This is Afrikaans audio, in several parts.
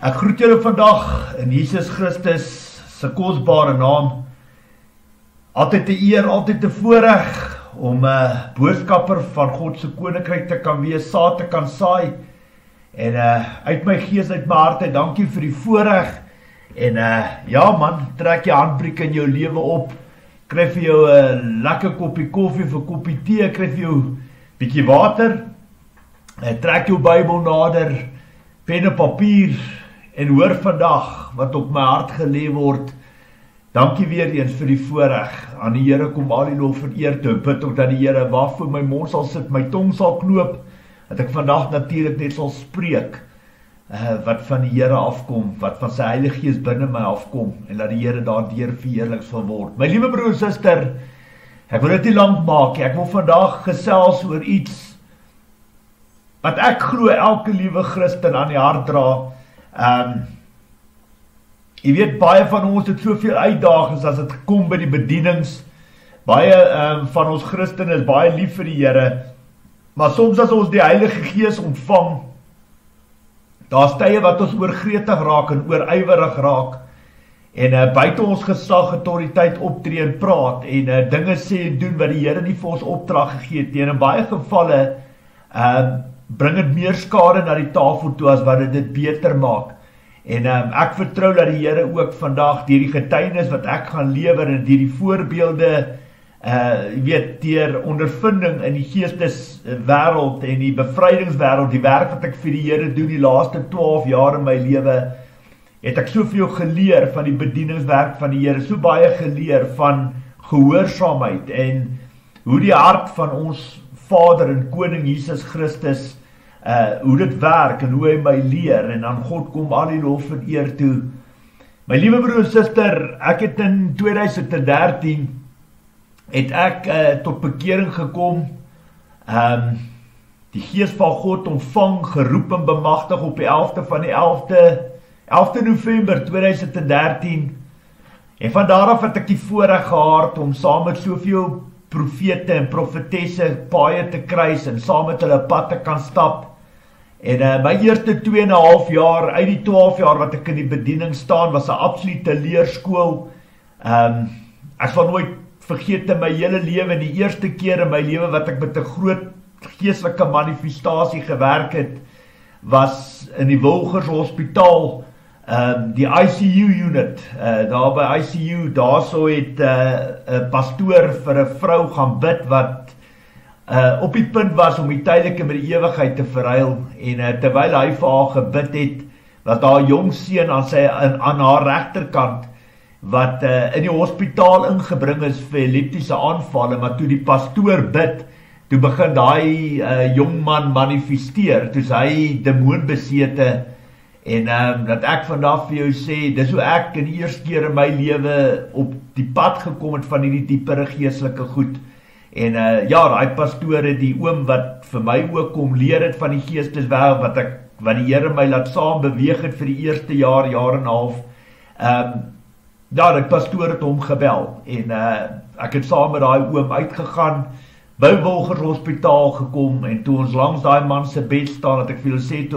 Ek groet julle vandag in Jesus Christus se kosbare naam. Altyd 'n eer, altyd 'n voorreg om 'n boodskapper van God se koninkryk te kan wees, saad te kan saai. En uit my gees, uit my hart, dankie vir die voorreg. En ja man, trek jou handbriek in jou lewe op. Kry vir jou 'n lekker koppie koffie of 'n koppie tee, kry vir jou 'n bietjie water. Trek jou Bybel nader, pen en papier en hoor vandag wat op my hart gelê word. Dankie weer eens vir die voorreg. Aan die Here kom al die lof en eer toe. Bid ook dat die Here waarvoor my mond sal sit, my tong sal knoop, dat ek vandag natuurlik net sal spreek wat van die Here afkom, wat van sy Heilige Gees binne my afkom, en dat die Here daardeur verheerlik sal word. My liewe broer en suster, ek wil dit nie lank maak nie. Ek wil vandag gesels oor iets wat ek glo elke liewe Christen aan die hart dra. Jy weet, baie van ons het soveel uitdagings as dit kom by die bedienings. Baie van ons Christen is baie lief vir die Here, maar soms as ons die Heilige Gees ontvang, daar's tye wat ons oorgretig raak en oorywerig raak, en buite ons gesag autoriteit optree en praat, en dinge sê en doen wat die Here nie vir ons opdrag gegee het nie. En in baie gevalle bring dit meer skade na die tafel toe as wat dit beter maak. En ek vertrou dat die Here ook vandag deur die getuienis wat ek gaan lewer en deur die voorbeelde, deur ondervinding in die geesteswêreld en die bevrydingswêreld, die werk wat ek vir die Here doen die laaste 12 jaar in my lewe, het ek soveel geleer van die bedieningswerk van die Here, so baie geleer van gehoorsaamheid en hoe die hart van ons Vader en Koning Jesus Christus, hoe dit werk en hoe hy my leer, en aan God kom al die lof en eer toe. My liewe broer en suster, ek het in 2013 het ek tot bekering gekom, die Gees van God ontvang, geroep en bemagtig op die 11de November 2013, en van daaraf het ek die voorreg gehad om saam met soveel profete en profetesse paaie te kruis en saam met hulle pad te kan stap. En my eerste 2,5 jaar uit die 12 jaar wat ek in die bediening staan, was 'n absolute leerskool. Ek sal nooit vergeet in my hele lewe, die eerste keer in my lewe wat ek met 'n groot geestelike manifestasie gewerk het, was in die Wilgers Hospitaal, die ICU unit, daar by ICU, daarso het 'n pastoor vir 'n vrou gaan bid wat op die punt was om die tydelike met die ewigheid te verruil, en terwyl hy vir haar gebid het, was daar 'n jong seun aan haar regterkant, wat in die hospitaal ingebring is vir epileptiese aanvalle, maar toe die pastoor bid, toe begin daai jong man manifesteer, toe hy demoonbesete. En dat ek vandag vir jou sê, dis hoe ek in die eerste keer in my lewe op die pad gekom het van hierdie diepere geestelike goed. En ja, daai pastoor het die oom wat vir my ook kom leer het van die geesteswêreld, wat die Here my laat saam beweeg het vir die eerste jaar en 'n half. Ja, die pastoor het hom gebel, en ek het saam met daai oom uitgegaan, by Wilgers Hospitaal gekom, en toe ons langs daai man se bed staan, dat ek vir julle sê,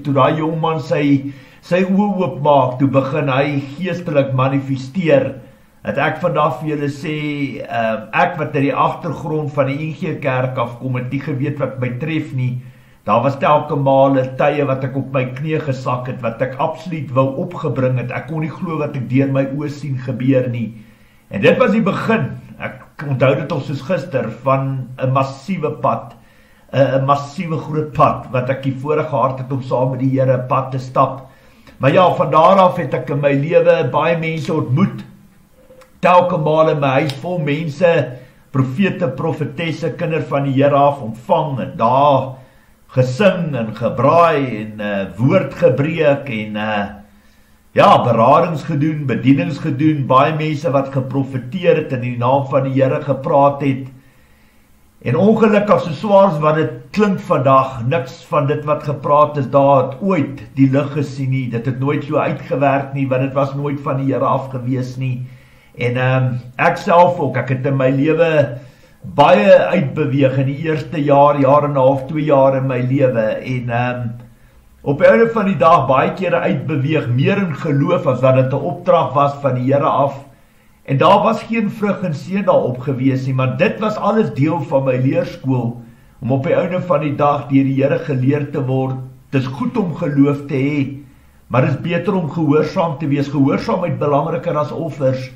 toe daai jong man sy oë oopmaak, toe begin hy geestelik manifesteer, dat ek vandag vir julle sê, ek wat uit die agtergrond van die NG Kerk afkom, het nie geweet wat my tref nie. Daar was telke male tye wat ek op my knie gesak het, wat ek absoluut wou opgebring het. Ek kon nie glo wat ek deur my oë sien gebeur nie. En dit was die begin. Ek onthou dit al soos gister, van 'n massiewe pad, 'n massiewe groot pad, wat ek die voorreg gehad het om saam met die Here pad te stap. Maar ja, van daar af het ek in my lewe baie mense ontmoet, telke male in my huis vol mense, profete, profetesse, kinders van die Here af ontvang, en daar gesing en gebraai, en woord gebreek, en ja, beradings gedoen, bedienings gedoen, baie mense wat geprofeteer het en in die naam van die Here gepraat het. En ongelukkig, so swaar as wat dit klink vandag, niks van dit wat gepraat is daar het ooit die lig gesien nie. Dit het nooit so uitgewerk nie, want dit was nooit van die Here af gewees nie. En ek self ook, ek het in my lewe baie uitbeweeg in die eerste jaar en 'n half, 2 jaar in my lewe, en op die einde van die dag baie kere uitbeweeg, meer in geloof as dat dit 'n opdrag was van die Here af. En daar was geen vrug en seën daarop gewees nie, maar dit was alles deel van my leerskool, om op die einde van die dag deur die Here geleer te word. Dit is goed om geloof te hê, maar dit is beter om gehoorsaam te wees. Gehoorsaamheid belangriker as offers.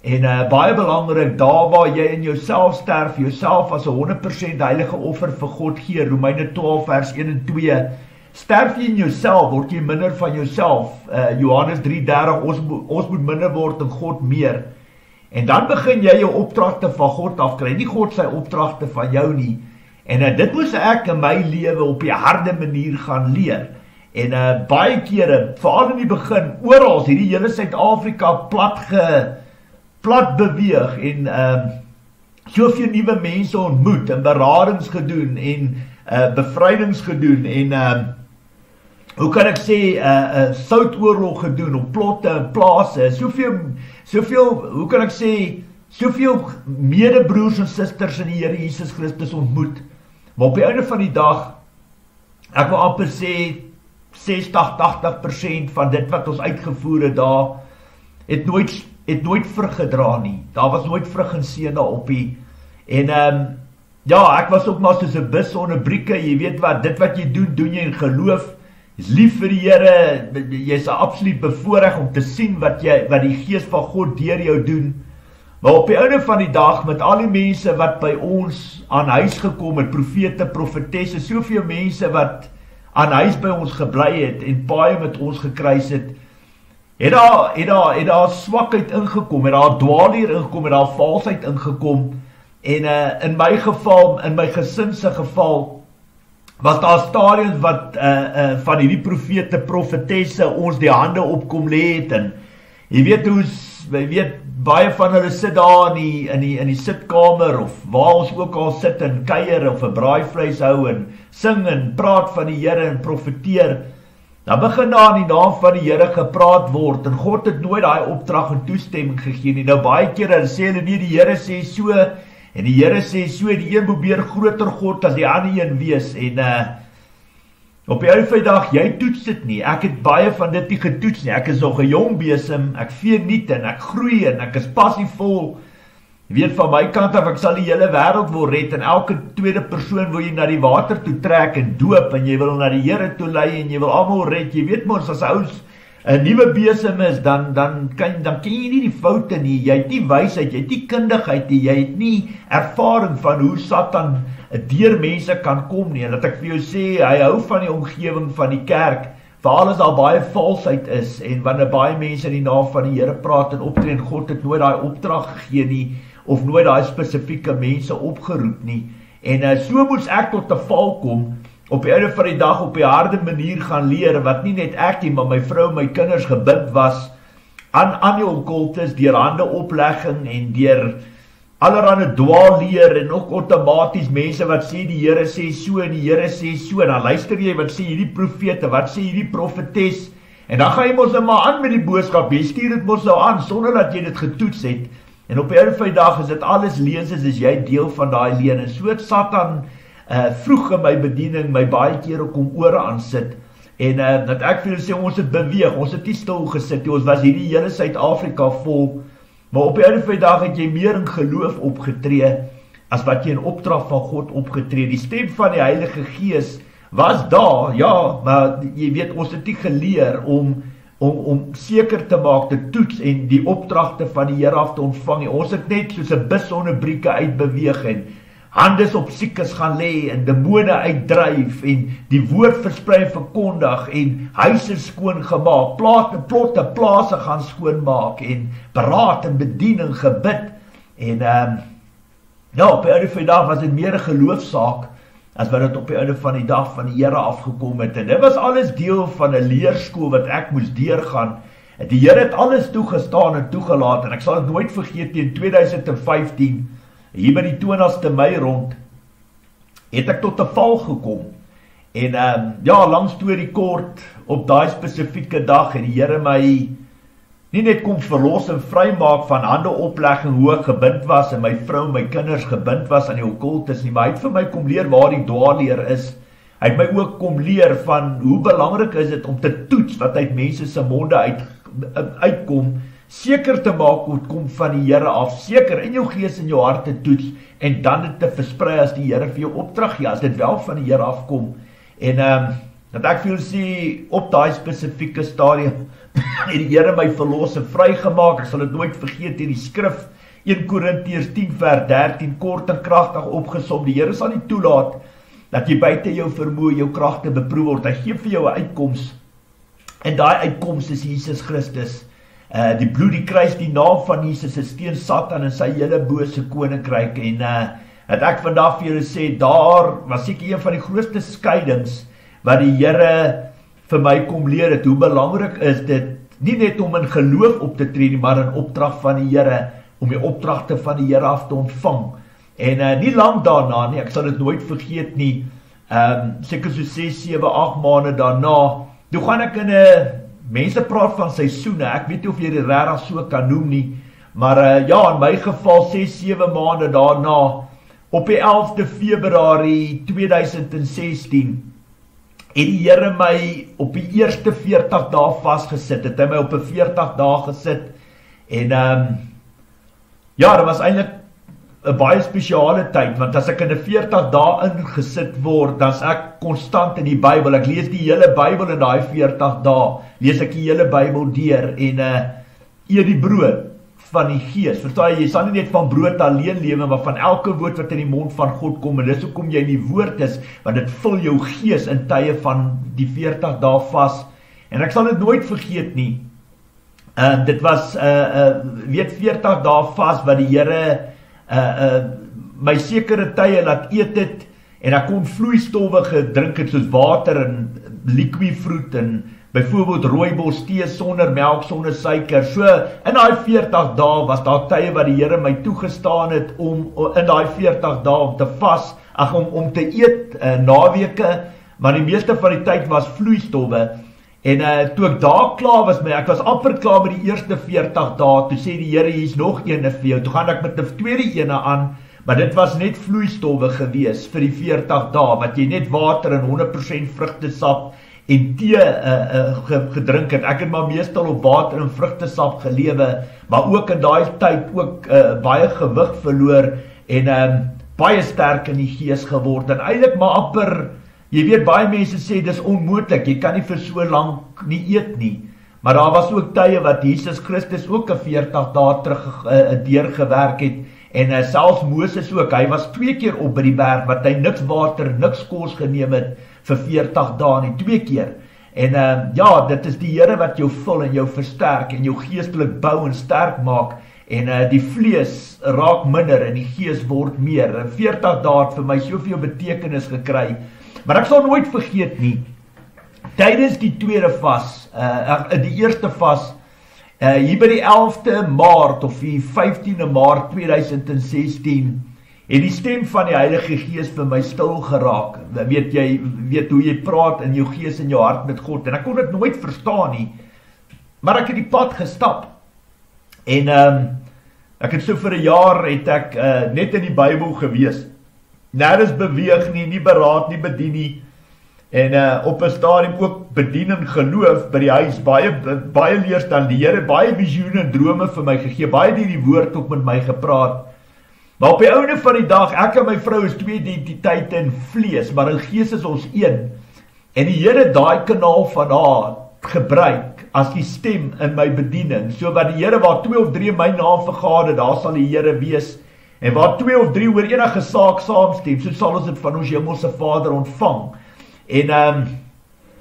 En baie belangrik, daar waar jy in jouself sterf, jouself as 'n 100% heilige offer vir God gee, Romeine 12 vers 1 en 2, sterf jy in jouself, word jy minder van jouself. Johannes 3:30, ons moet minder word en God meer. En dan begin jy jou opdragte van God afkry, nie God sy opdragte van jou nie. En dit moes ek in my lewe op die harde manier gaan leer. En baie kere, veral in die begin, oral, hierdie hele Suid-Afrika plat beweeg en soveel nuwe mense ontmoet en beradings gedoen en bevrydings gedoen en hoe kan ek sê, soutoorlog gedoen op plotte en plase, soveel, hoe kan ek sê, soveel medebroers en susters in die Here Jesus Christus ontmoet. Maar op die einde van die dag, ek wil amper sê 60-80% van dit wat ons uitgevoer het daar, het nooit vrug gedra nie. Daar was nooit vrug en seën daarop nie. En ja, ek was ook maar soos 'n bus sonder brieke. Jy weet wat, dit wat jy doen jy in geloof. Is lief vir die Here. Jy's absoluut bevoorreg om te sien wat die Gees van God deur jou doen. Maar op die einde van die dag, met al die mense wat by ons aan huis gekom het, profete, profetesse, soveel mense wat aan huis by ons gebly het en baie met ons gekruis het, het daar swakheid ingekom, het daar dwaalleer ingekom, het daar valsheid ingekom. En in my geval, in my gesin se geval, was daar stadiums wat van hierdie profete, profetesse ons die hande op kom lê het. En jy weet baie van hulle sit daar in die sitkamer of waar ons ook al sit en kuier of 'n braaivleis hou en sing en praat van die Here en profeteer. Dan begin daar in die naam van die Here gepraat word en God het nooit daai opdrag en toestemming gegee nie. Nou baie kere sê hulle nie, die Here sê so en die Here sê so, die een probeer groter God as die ander een wees. En op die einde dag, jy toets dit nie. Ek het baie van dit nie getoets nie. Ek is nog 'n jong besem, ek vee niet en ek groei en ek is passievol. Jy weet, van my kant af, ek sal die hele wêreld wil red en elke tweede persoon wil jy na die water toe trek en doop en jy wil na die Here toe lei en jy wil almal red. Jy weet mos, as ouens 'n nuwe besem is, dan ken jy nie die foute nie. Jy het nie wysheid, jy het nie kundigheid nie, jy het nie ervaring van hoe Satan deur mense kan kom nie. En dat ek vir jou sê, hy hou van die omgewing van die kerk, veral as daar baie valsheid is en wanneer baie mense in die naam van die Here praat en optree, en God het nooit daai opdrag gegee nie of nooit daai spesifieke mense opgeroep nie. En so moes ek tot 'n val kom, op die einde van die dag op die harde manier gaan leer, wat nie net ek nie, maar my vrou en my kinders gebind was aan die okkultes, deur handeoplegging en deur allerhande dwaalleer en ook outomaties mense wat sê die Here sê so en die Here sê so, en dan luister jy wat sê hierdie profete, wat sê hierdie profetes, en dan gaan jy mos nou maar aan met die boodskap, jy stuur dit mos nou aan, sonder dat jy dit getoets het, en op die einde van die dag is dit alles leenses, is jy deel van daai leen, en so het Satan vroeg in my bediening, my baie kere kom ore aan sit, en dat ek vir julle sê, ons het beweeg, ons het nie stil gesit, ons was hierdie hele Suid-Afrika vol, maar op die einde van die dag het jy meer in geloof opgetree, as wat jy in opdrag van God opgetree. Die stem van die Heilige Gees was daar, ja, maar jy weet, ons het nie geleer om seker te maak, te toets en die opdragte van die Here af te ontvang. Ons het net soos 'n bus sonder brieke uitbeweeg en handes op siekes gaan lê en demone uitdryf en die woord versprei en verkondig en huise skoon gemaak, plotte, plase gaan skoonmaak en beraad en bediening gebid en ja, op die einde van die dag was dit meer 'n geloofsaak as wat dit op die einde van die dag van die Here afgekom het, en dit was alles deel van 'n leerskool wat ek moes deurgaan. Die Here het alles toegestaan en toegelaat, en ek sal dit nooit vergeet nie. In 2015 hier by die 20ste Mei rond, het ek tot 'n val gekom, en ja, lang storie kort, op daai spesifieke dag het die Here my nie net kom verlos en vrymaak van handeoplegging, hoe ek gebind was, en my vrou en my kinders gebind was aan die okkultes nie, maar hy het vir my kom leer waar die dwaalleer is, Hy het my ook kom leer van hoe belangrik is dit om te toets wat uit mense se monde uitkom, seker te maak hoe het kom van die Here af, seker in jou gees en jou hart te toets, en dan dit te versprei as die Here vir jou opdrag gee, as dit wel van die Here afkom. En dat ek vir julle sê, op daai spesifieke stadium, het die Here my verlos en vrygemaak. Ek sal dit nooit vergeet, hierdie skrif, 1 Korintiërs 10 vers 13, kort en kragtig opgesom. Die Here sal nie toelaat dat jy buite jou vermoë jou kragte beproef word. Hy gee vir jou 'n uitkoms. En daai uitkoms is Jesus Christus. Die bloed, die kruis, die naam van Jesus is teen Satan en sy hele bose koninkryk. En dat ek vandag vir julle sê, daar was seker een van die grootste skeidings wat die Here vir my kom leer het. Hoe belangrik is dit, nie net om in geloof op te tree nie, maar in opdrag van die Here, om die opdragte van die Here af te ontvang. En nie lang daarna nie, ek sal dit nooit vergeet nie, seker so 6, 7, 8 maande daarna, toe gaan ek in mense praat van seisoene, ek weet nie of jy dit regtig so kan noem nie, maar ja, in my geval 6, 7 maande daarna, op die 11de Februarie 2016, het die Here my op die eerste 40 dae vasgesit, het hy my op 'n 40 dae gesit, en ja, dit was eintlik 'n baie spesiale tyd, want as ek in 'n 40 dae ingesit word, dan is ek konstant in die Bybel. Ek lees die hele Bybel in daai 40 dae, lees ek die hele Bybel deur, en eet die brood van die Gees. Verstaan jy sal nie net van brood alleen lewe, maar van elke woord wat in die mond van God kom, en dis hoekom jy in die woord is, want dit vul jou gees in tye van die 40 dae vas. En ek sal dit nooit vergeet nie. Dit was weet 40 dae vas wat die Here my sekere tye laat eet het, en ek kon vloeistowwe gedrink het soos water en liquifruit en byvoorbeeld rooibos tee sonder melk, sonder suiker. So in daai 40 dae was daar tye wat die Here my toegestaan het om in daai 40 dae om te vas, om te eet naweke, maar die meeste van die tyd was vloeistowwe. En toe ek daar klaar was ek was amper klaar met die eerste 40 dae, toe sê die Here, hier is nog eene vir jou. Toe gaan ek met die tweede ene aan, maar dit was net vloeistowwe gewees vir die 40 dae, wat jy net water en 100% vrugtesap en tee gedrink het. Ek het maar meestal op water en vrugtesap gelewe, maar ook in daai tyd ook baie gewig verloor, en baie sterk in die gees geword, en eintlik maar amper, jy weet, baie mense sê, dis onmoontlik, jy kan nie vir so lank nie eet nie, maar daar was ook tye wat Jesus Christus ook 'n 40 dae terug deurgewerk het, en selfs Moses ook, hy was 2 keer op by die berg, wat hy niks water, niks kos geneem het, vir 40 dae nie, 2 keer, en ja, dit is die Here wat jou vul, en jou versterk, en jou geestelik bou en sterk maak, en die vlees raak minder, en die gees word meer, en 40 dae het vir my soveel betekenis gekry. Maar ek sal nooit vergeet nie, tydens die tweede vas, die eerste vas, hier by die 11de Maart of die 15de Maart 2016, het die stem van die Heilige Gees vir my stil geraak. Jy weet hoe jy praat in jou gees en jou hart met God, en ek kon dit nooit verstaan nie, maar ek het die pad gestap, en ek het so vir 'n jaar het ek net in die Bybel gewees, nergens beweeg nie beraad, nie bedien nie, en op 'n stadium ook bedien en geloof by die huis, baie leerstand, die Here baie visioene en drome vir my gegee, baie deur die woord ook met my gepraat, maar op die einde van die dag, ek en my vrou is 2 identiteite in vlees, maar in gees is ons een, en die Here daai kanaal van haar gebruik as die stem in my bediening, so wat die Here, waar 2 of 3 in my naam vergader, daar sal die Here wees, en waar 2 of 3 oor enige saak saamstem, so sal ons dit van ons Hemelse Vader ontvang. En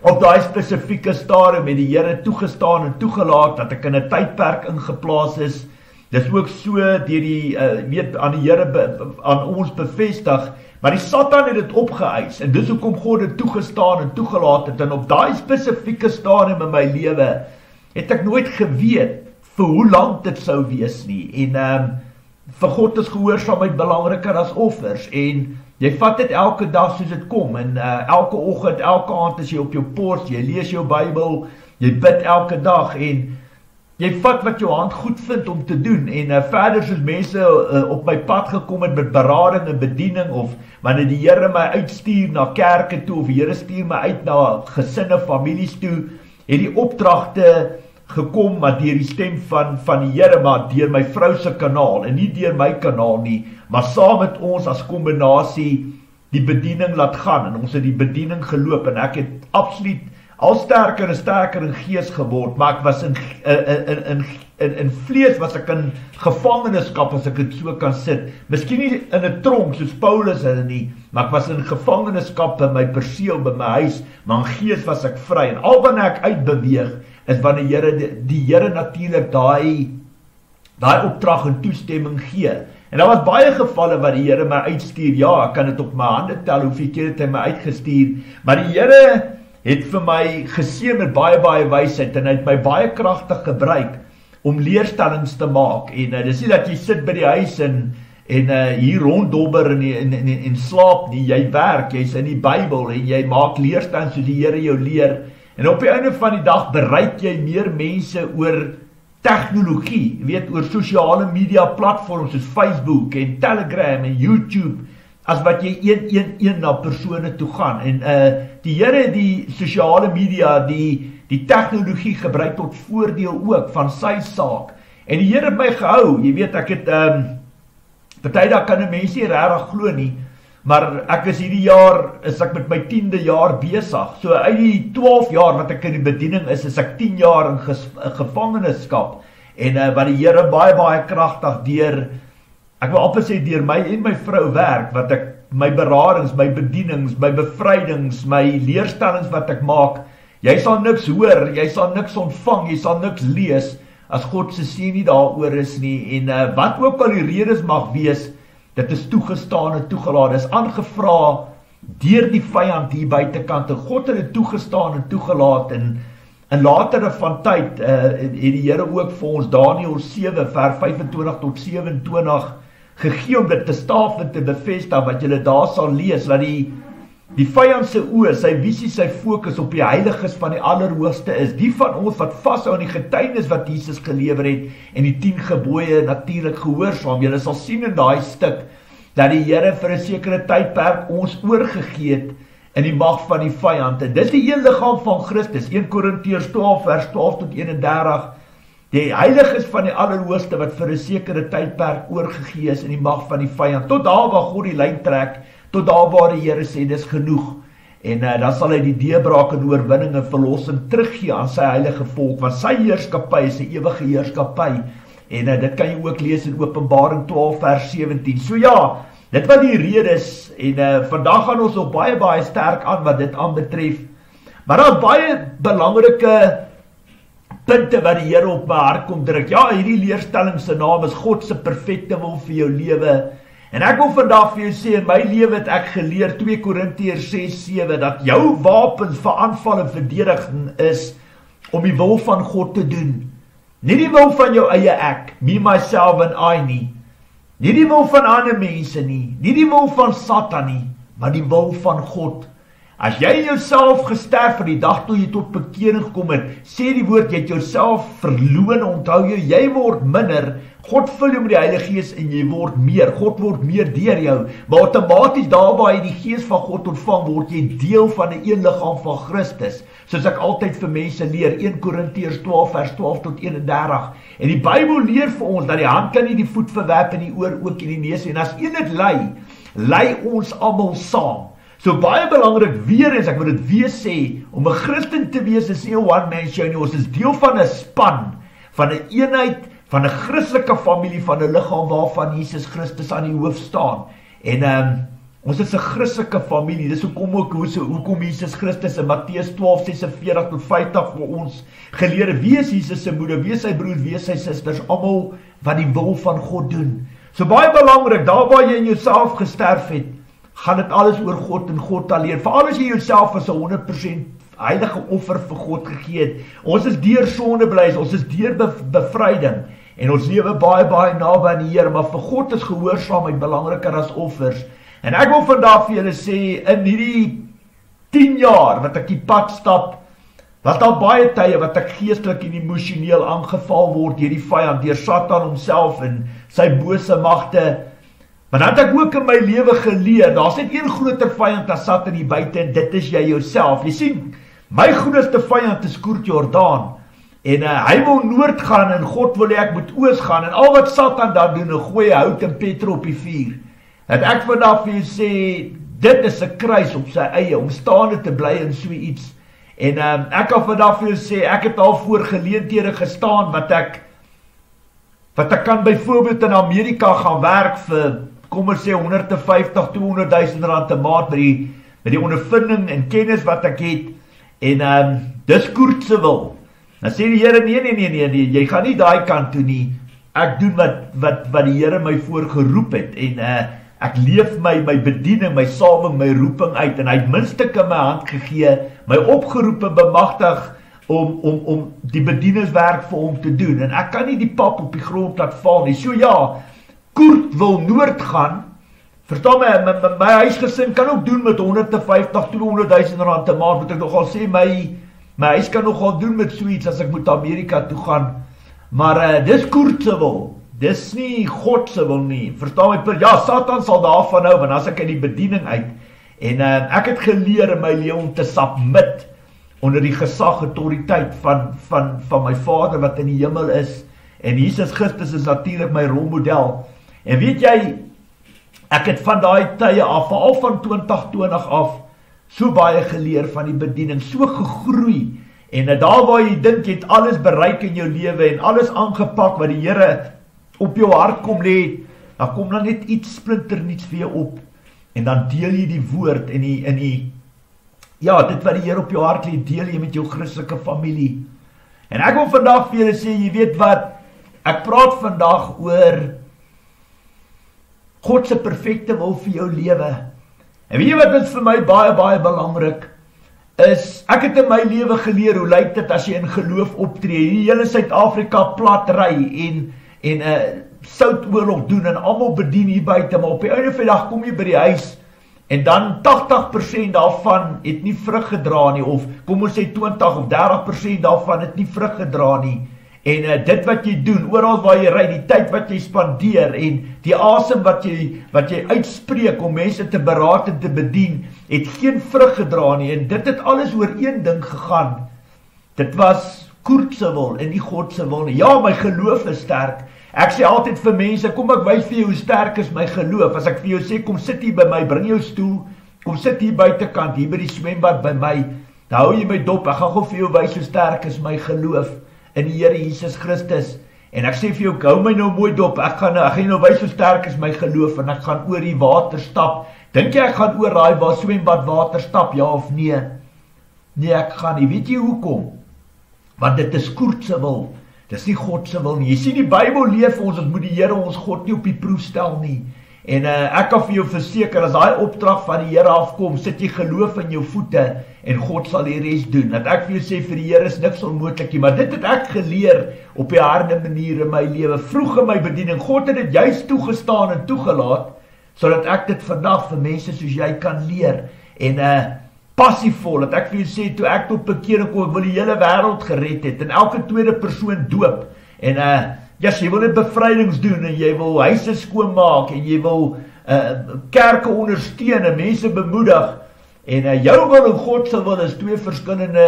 op daai spesifieke stadium het die Here toegestaan en toegelaat dat ek in 'n tydperk ingeplaas is. Dis ook so deur die weet aan die Here aan ons bevestig, maar die Satan het dit opgeëis, en dis hoekom God dit toegestaan en toegelaat het, en op daai spesifieke stadium in my lewe het ek nooit geweet vir hoe lank dit sou wees nie, en vir God is gehoorsaamheid belangriker as offers, en jy vat dit elke dag soos dit kom, en elke oggend, elke aand as jy op jou pos, jy lees jou Bybel, jy bid elke dag, en jy vat wat jou hand goed vind om te doen, en verder soos mense op my pad gekom het met berading en bediening, of wanneer die Here my uitstuur na kerke toe, of die Here stuur my uit na gesinne, families toe, het die opdragte gekom, maar deur die stem van die Here, maar deur my vrou se kanaal, en nie deur my kanaal nie, maar saam met ons as kombinasie die bediening laat gaan, en ons het die bediening geloop, en ek het absoluut al sterker en sterker in gees geword, maar ek was in vlees, was ek in gevangenskap, as ek het so kan sit, miskien nie in 'n tronk, soos Paulus hulle nie, maar ek was in gevangenskap by my perseel, by my huis, maar in gees was ek vry, en al wanneer ek uitbeweeg, is wanneer die Here natuurlik daai opdrag en toestemming gee. En daar was baie gevalle wat die Here my uitstuur, ja, ek kan dit op my hande tel, hoeveel keer het hy my uitgestuur, maar die Here het vir my geseën met baie wysheid, en hy het my baie kragtig gebruik om leerstellings te maak, en dis nie dat jy sit by die huis en hier ronddobber en slaap nie, jy werk, jy's in die Bybel, en jy maak leerstellings soos die Here jou leer, en op die einde van die dag bereik jy meer mense oor tegnologie, weet, oor sosiale media platforms soos Facebook en Telegram en YouTube, as wat jy een na persone toe gaan, en die Here die sosiale media, die tegnologie gebruik tot voordeel ook van sy saak, en die Here het my gehou, jy weet, ek het, party daar kan 'n mens nie regtig glo nie, maar ek is hierdie jaar, is ek met my 10de jaar besig, so uit die 12 jaar wat ek in die bediening is ek 10 jaar in gevangenskap, en wat die Here baie kragtig deur, ek wil amper sê deur my en my vrou werk, wat ek, my beradings, my bedienings, my bevrydings, my leerstellings wat ek maak, jy sal niks hoor, jy sal niks ontvang, jy sal niks lees, as God se seën nie daaroor is nie, en wat ook al die redes mag wees, dit is toegestaan en toegelaat, dit is aangevra deur die vyand hier buitekant, en God het dit toegestaan en toegelaat, en latere van tyd, het die Here ook vir ons Daniël 7 vers 25 tot 27 gegee om dit te staaf en te bevestig, wat julle daar sal lees, dat die vyand se oë, sy visie, sy fokus op die heiliges van die Allerhoogste is, die van ons wat vashou aan die getuienis wat Jesus gelewer het, en die 10 gebooie natuurlik gehoorsaam. Julle sal sien in daai stuk, dat die Here vir 'n sekere tydperk ons oorgegee het in die mag van die vyand, en dis die een liggaam van Christus, 1 Korintiërs 12 vers 12 tot 31, die heiliges van die Allerhoogste wat vir 'n sekere tydperk oorgegee is in die mag van die vyand, tot daar waar God die lyn trek, tot daar waar die Here sê, dis genoeg, en dan sal hy die deurbraak en oorwinning en verlossing teruggee aan sy heilige volk, want sy heerskappy is 'n ewige heerskappy, en dit kan jy ook lees in Openbaring 12 vers 17, so ja, dit wat die rede is, en vandag gaan ons op baie sterk aan wat dit aanbetref, maar daar is baie belangrike punte wat die Here op my hart kom druk. Ja, hierdie leerstelling se naam is God se perfekte wil vir jou lewe, en ek wil vandag vir jou sê, in my lewe het ek geleer, 2 Korintiërs 6:7, dat jou wapens vir aanval en verdediging is, om die wil van God te doen, nie die wil van jou eie ek, me, myself and I nie, nie die wil van ander mense nie die wil van Satan nie, maar die wil van God. As jy jouself gesterf vir die dag toe jy tot bekering gekom het, sê die woord, jy het jouself verloon, onthou jy word minder, God vul jou met die Heilige Gees en jy word meer, God word meer deur jou, maar outomaties daar waar jy die Gees van God ontvang, word jy deel van die een liggaam van Christus, soos ek altyd vir mense leer, 1 Korintiërs 12 vers 12 tot 31, en die Bybel leer vir ons, dat die hand kan nie die voet verwerp en die oor ook in die neus, en as een het lei ons almal saam. So baie belangrik, weer eens, ek wil dit weer sê, om 'n Christen te wees is nie 'n one-man show nie, ons is deel van 'n span, van 'n eenheid, van 'n Christelike familie, van 'n liggaam waarvan Jesus Christus aan die hoof staan, en ons is 'n Christelike familie, dis hoekom Jesus Christus in Matteus 12:46 tot 50 vir ons geleer, wie is Jesus se moeder, wie is sy broer, wie is sy susters, almal wat die wil van God doen. So baie belangrik, daar waar jy in jouself gesterf het, gaan dit alles oor God en God alleen. Veral as jy jouself as 'n 100% heilige offer vir God gegee het. Ons is deur sondebeleid, ons is deur bevryding, en ons lewe baie naby aan die Here, maar vir God is gehoorsaamheid belangriker as offers. En ek wil vandag vir julle sê, in hierdie 10 jaar wat ek die pad stap, Dat al baie tye wat ek geestelik en emosioneel aangeval word deur die vyand, deur Satan homself en sy bose magte. Maar dan het ek ook in my lewe geleer, daar's net een groter vyand as Satan hier buite en dit is jy jouself. Jy sien, my grootste vyand is Koert Jordaan. En hy wil noord gaan en God wil hê ek moet oos gaan. En al wat Satan daar doen, gooi hout en petrol op die vuur. Dat ek vandag vir jou sê, dit is 'n kruis op sy eie, om staande te bly in so iets. En ek kan vandag vir jou sê, ek het al voor geleenthede gestaan wat ek kan byvoorbeeld in Amerika gaan werk vir, kom ons sê 150-200 000 rand 'n maand met die ondervinding en kennis wat ek het. En dis Koert se wil. Dan sê die Here, nee, jy gaan nie daai kant toe nie. Ek doen wat die Here my voorgeroep het. En ek leef my bediening, my salwing, my roeping uit. En hy het minstens in my hand gegee, my opgeroep en bemagtig om die bedieningswerk vir hom te doen. En ek kan nie die pap op die grond laat val nie. So ja, Koert wil noord gaan. Verstaan my huisgesin kan ook doen met 150-200 000 rand 'n maand. Moet ek nogal sê, my huis kan nogal doen met so iets as ek moet Amerika toe gaan. Maar dis Koert se wil. Dis nie God se wil nie. Verstaan my? Ja, Satan sal daarvan hou, want as ek uit die bediening uit. En ek het geleer in my lewe om te submit onder die gesag, autoriteit van my Vader wat in die hemel is. En Jesus Christus is natuurlik my rolmodel. En weet jy, ek het van daai tye af, veral van 2020 af, so baie geleer van die bediening, so gegroei. En daar waar jy dink jy het alles bereik in jou lewe en alles aangepak wat die Here op jou hart kom lê, dan kom dan net iets splinterniets vir jou op. En dan deel jy die woord en ja, dit wat die Here op jou hart lê, deel jy met jou Christelike familie. En ek wil vandag vir julle sê, jy weet wat, ek praat vandag oor God se perfekte wil vir jou lewe. En weet jy wat is vir my baie, baie belangrik, is, ek het in my lewe geleer, hoe lyk dit as jy in geloof optree, die hele Suid-Afrika plat ry, en soutoorlog doen, en almal bedien hier buite, maar op die einde van die dag kom jy by die huis, en dan 80% daarvan het nie vrug gedra nie, of kom ons sê 20 of 30% daarvan het nie vrug gedra nie. En dit wat jy doen, oral waar jy ry, die tyd wat jy spandeer, en die asem wat jy uitspreek om mense te beraad en te bedien, het geen vrug gedra nie, en dit het alles oor een ding gegaan. Dit was Koert se wil, en nie God se wil nie. Ja, my geloof is sterk. Ek sê altyd vir mense, kom ek wys vir jou hoe sterk is my geloof. As ek vir jou sê, kom sit hier by my, bring jou stoel, kom sit hier buitekant, hier by die swembad by my, dan hou jy my dop, ek gaan gou vir jou wys hoe sterk is my geloof in die Here Jesus Christus. En ek sê vir jou, hou my nou mooi dop, ek gaan nou wys hoe sterk is my geloof, en ek gaan oor die water stap. Dink jy ek gaan oor daai swembad water stap, ja of nee? Nee, ek gaan nie. Weet jy hoekom? Want dit is Koert se wil, dis nie God se wil nie. Jy sien, die Bybel leef ons, dat moet die Here ons God nie op die proef stel nie. En ek kan vir jou verseker, as daai opdrag van die Here afkom, sit jy geloof in jou voete, en God sal die res doen. Dat ek vir jou sê, vir die Here is niks onmoontlik nie, maar dit het ek geleer op die harde manier in my lewe, vroeg in my bediening. God het dit juist toegestaan en toegelaat, sodat ek dit vandag vir mense soos jy kan leer. En passievol, dat ek vir jou sê, toe ek tot bekering kom, ek wil die hele wêreld gered het, en elke tweede persoon doop, en jy wil net bevrydings doen, en jy wil huise skoonmaak, en jy wil kerke ondersteun, en mense bemoedig, en jou wil en God se wil is twee verskillende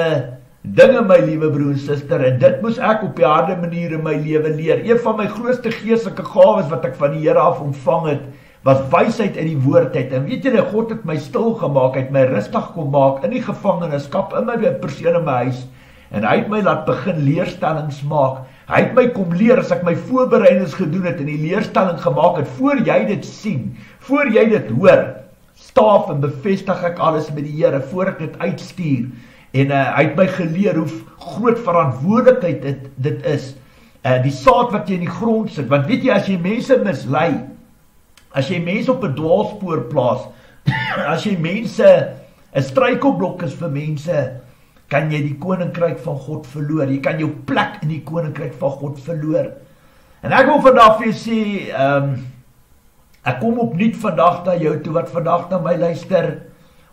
dinge, my liewe broer en suster, en dit moes ek op die harde manier in my lewe leer. Een van my grootste geestelike gawes wat ek van die Here af ontvang het, was wysheid in die woord uit. En weet jy, God het my stil gemaak, het my rustig kom maak in die gevangenskap, in my perseel in my huis, en hy het my laat begin leerstellings maak. Hy het my kom leer, as ek my voorbereidings gedoen het, en die leerstelling gemaak het, voor jy dit sien, voor jy dit hoor, staaf en bevestig ek alles met die Here, voor ek dit uitstuur, en hy het my geleer hoe groot verantwoordelikheid dit is, die saad wat jy in die grond sit, want weet jy, as jy mense mislei, as jy mense op 'n dwaalspoor plaas, as jy mense 'n struikelblok is vir mense, kan jy die koninkryk van God verloor. Jy kan jou plek in die koninkryk van God verloor. En ek wil vandag vir jou sê, ek kom opnuut vandag na jou toe, wat vandag na my luister,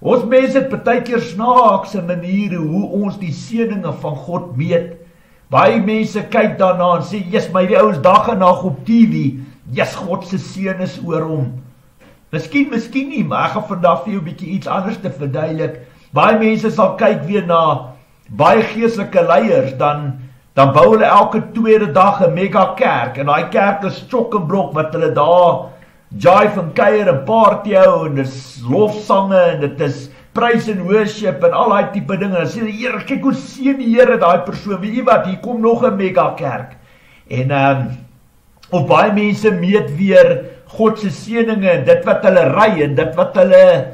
Ons mense het partykeer snaakse maniere hoe ons die seëninge van God meet. Baie mense kyk daarna en sê, "Jesus, my die ouens dag en nag op TV, Jesus, God se seën is oor hom." Miskien nie, maar ek gaan vandag vir jou 'n bietjie iets anders te verduidelik. Baie mense sal kyk weer na baie geestelike leiers, dan bou hulle elke tweede dag 'n mega kerk, en daai kerk is chok en blok wat hulle daar jive en kuier en party hou, en dit is lofsange, en dit is praise and worship, en al daai tipe dinge. Dan sê die Here, kyk hoe seën die Here daai persoon, weet jy wat, hier kom nog 'n mega kerk. En of baie mense meet weer God se seëninge, en dit wat hulle ry, en dit wat hulle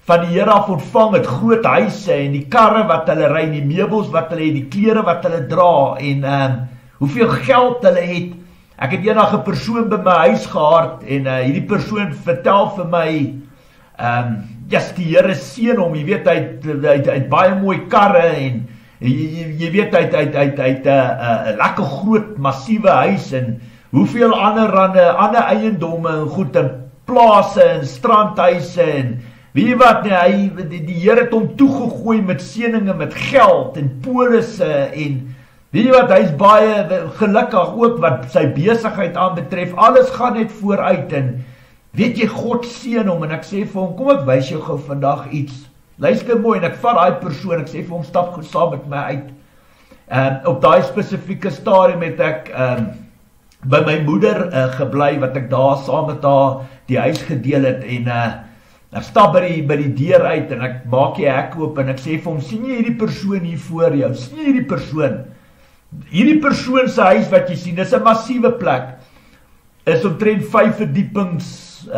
van die Here af ontvang het, groot huise, en die karre wat hulle ry, en die meubels wat hulle het, die klere wat hulle dra, en hoeveel geld hulle het. Ek het eendag 'n persoon by my huis gehad, en hierdie persoon vertel vir my, yes, die Here seën hom, jy weet, hy het baie mooi karre, en jy weet, hy het 'n lekker groot, massiewe huis, en hoeveel ander eiendomme, en goed, en plase, en strandhuise, en weet jy wat, die Here het hom toegegooi met seëninge, met geld, en polisse, en weet jy wat, hy is baie gelukkig ook wat sy besigheid aanbetref, alles gaan net vooruit, en weet jy, God seën hom, en ek sê vir hom, kom ek wys jou gou vandag iets, luister mooi, en ek vat daai persoon, ek sê vir hom, stap goed saam met my uit, op daai spesifieke stadium het ek, by my moeder gebly, wat ek daar saam met haar die huis gedeel het, en ek stap by die deur uit, en ek maak die hek oop, en ek sê vir hom, sien jy hierdie persoon hier voor jou, sien jy hierdie persoon se huis wat jy sien, dis 'n massiewe plek, is omtrent 5 verdiepings,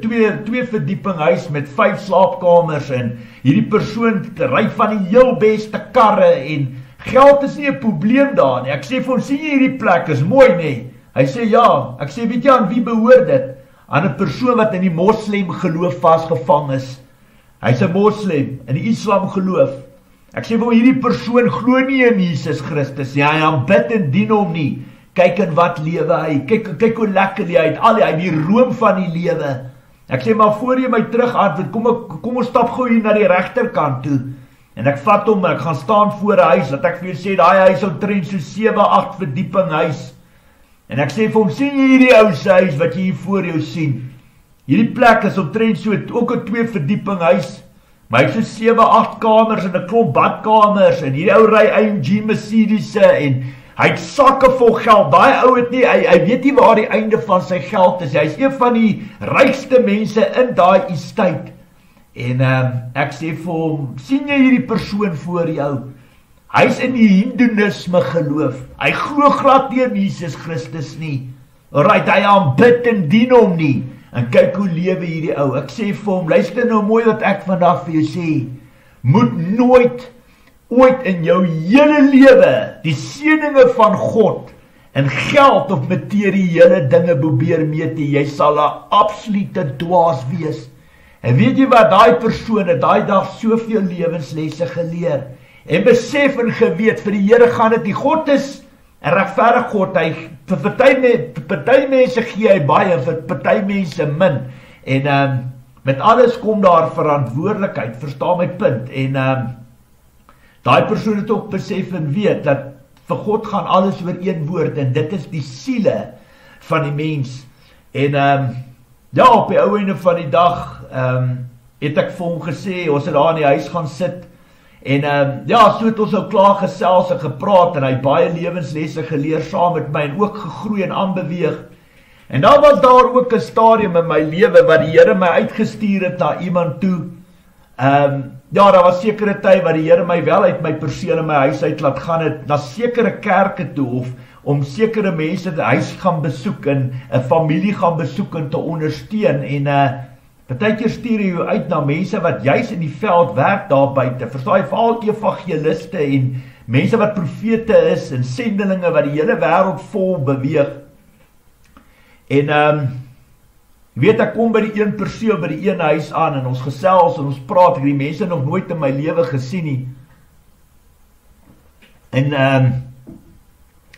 twee verdieping huis met 5 slaapkamers, en hierdie persoon ry van die heel beste karre, en geld is nie 'n probleem daar nie. Ek sê vir hom, sien jy hierdie plek, is mooi nie? Hy sê ja. Ek sê, weet jy aan wie behoort dit? Aan 'n persoon wat in die moslim geloof vasgevang is. Hy's 'n moslim in die Islam geloof. Ek sê vir hom, hierdie persoon glo nie in Jesus Christus nie. Hy aanbid en dien hom nie. Kyk in wat lewe hy. Kyk hoe lekker hy het. Hy die room van die lewe. Ek sê, maar voor jy my terug antwoord, kom ons stap gou hier na die regterkant toe. En ek vat hom, ek gaan staan voor 'n huis, dat ek vir jou sê, daai huis omtrent so 7-8 verdieping huis. En ek sê vir hom, sien jy hierdie ou se huis wat jy hier voor jou sien? Hierdie plek is omtrent so, ook 'n 2 verdieping huis, maar hy het so 7-8 kamers en 'n klomp badkamers, en hierdie ou ry AMG Mercedes, en hy het sakke vol geld. Daai ou het nie, hy weet nie waar die einde van sy geld is. Hy is een van die rykste mense in daai estate. En ek sê vir hom, sien jy hierdie persoon voor jou? Hy's in die Hindoeïsme geloof. Hy glo glad nie in Jesus Christus nie. Alright, hy aanbid en dien hom nie. En kyk hoe lewe hierdie ou. Ek sê vir hom, luister nou mooi wat ek vandag vir jou sê. Moet nooit ooit in jou hele lewe die seëninge van God en geld of materiële dinge probeer meet. Jy sal 'n absolute dwaas wees. En weet jy wat, daai persoon het daai dag soveel lewenslesse geleer, en besef en geweet, vir die Here gaan dit nie. God is 'n regverdige God, hy, vir party mense gee hy baie, vir party mense min, en met alles kom daar verantwoordelikheid, verstaan my punt, en daai persoon het ook besef en weet, dat vir God gaan alles oor een woord, en dit is die siele van die mens, en ja, op die ou einde van die dag, het ek vir hom gesê, ons het daar in die huis gaan sit, en ja, so het ons nou klaar gesels en gepraat, en hy baie lewenslesse geleer saam met my, en ook gegroei en aanbeweeg, en dan was daar ook 'n stadium in my lewe, wat die Here my uitgestuur het na iemand toe, ja, daar was sekere tyd, wat die Here my wel uit my perseel in my huis uit laat gaan het, na sekere kerke toe, of om sekere mense die huis gaan besoek, en 'n familie gaan besoek, en te ondersteun, en partykeer stuur jy jou uit na mense wat juis in die veld werk daar buite, verstaan jy, veral evangeliste, en mense wat profete is, en sendelinge wat die hele wêreld vol beweeg, en weet, ek kom by die een perseel, by die een huis aan, en ons gesels, en ons praat, ek het die mense nog nooit in my lewe gesien nie, en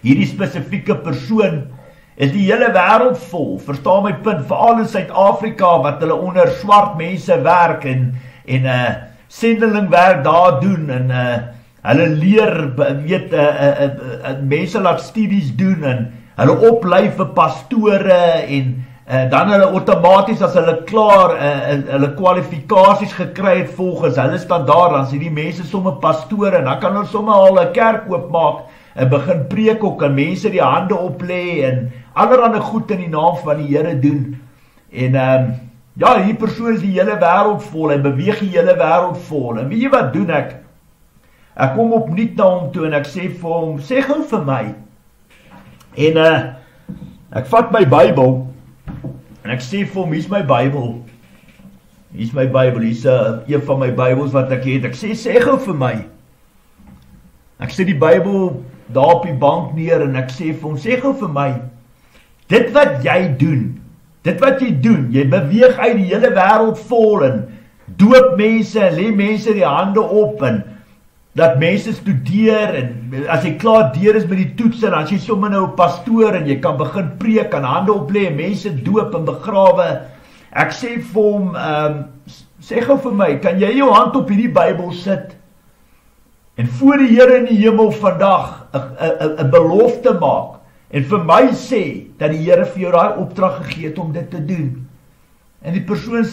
hierdie spesifieke persoon is die hele wêreld vol. Verstaan my punt, veral in Suid-Afrika wat hulle onder swart mense werk en sendelingwerk daar doen en hulle leer, mense laat studies doen en hulle oplei vir pastore en dan hulle outomaties as hulle klaar hulle kwalifikasies gekry het volgens hulle standaard, dan sien die mense somme pastore en dan kan hulle somme al 'n kerk oopmaak en begin preek ook en mense die hande oplê en allerhande goed in die naam van die Here doen. En ja, hierdie persoon is die hele wêreld vol en beweeg die hele wêreld vol. En weet jy wat doen ek? Ek kom opnuut na hom toe en ek sê vir hom, sê gou vir my. En ek vat my Bybel en ek sê vir hom, hier's my Bybel. Hier's my Bybel, hier's een van my Bybels wat ek het. Ek sê gou vir my. Ek sê die Bybel daar op die bank neer en ek sê vir hom, sê gou vir my. Dit wat jy doen, jy beweeg uit die hele wêreld vol en doop mense en lê mense die hande op en dat mense studeer en as jy klaar deur is met die toets en as jy sommer nou 'n pastoor en jy kan begin preek en hande oplê en mense doop en begrawe. Ek sê vir hom, sê gou vir my, kan jy jou hand op hierdie Bybel sit en voor die Here in die hemel vandag 'n belofte maak en vir my sê dat die Here vir jou daai opdrag gegee het om dit te doen? En die persoon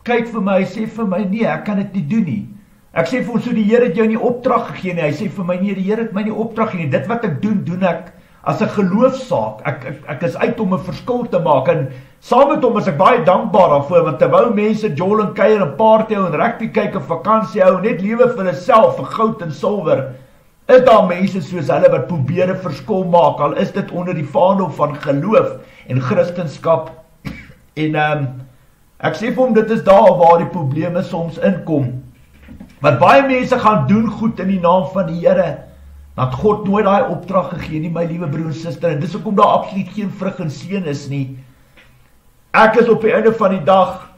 kyk vir my, hy sê vir my, nee, ek kan dit nie doen nie. Ek sê vir hom, so die Here het jou nie opdrag gegee nie. Hy sê vir my, nee, die Here het my nie opdrag gegee nie. Dit wat ek doen ek as 'n geloofsaak. Ek is uit om 'n verskil te maak en saam met hom is ek baie dankbaar daarvoor, want terwyl mense jol en kuier en party hou en rugby kyk en vakansie hou, net lewe vir hulle self vir goud en silwer, is daar mense soos hulle wat probeer 'n verskil maak, al is dit onder die vaandel van geloof en Christendom. En ek sê vir hom, dit is daar waar die probleme soms inkom. Want baie mense gaan doen goed in die naam van die Here, dat God nooit daai opdrag gegee nie, my liewe broer en suster, en dis hoekom daar absoluut geen vrug en seën is nie. Ek is op die einde van die dag,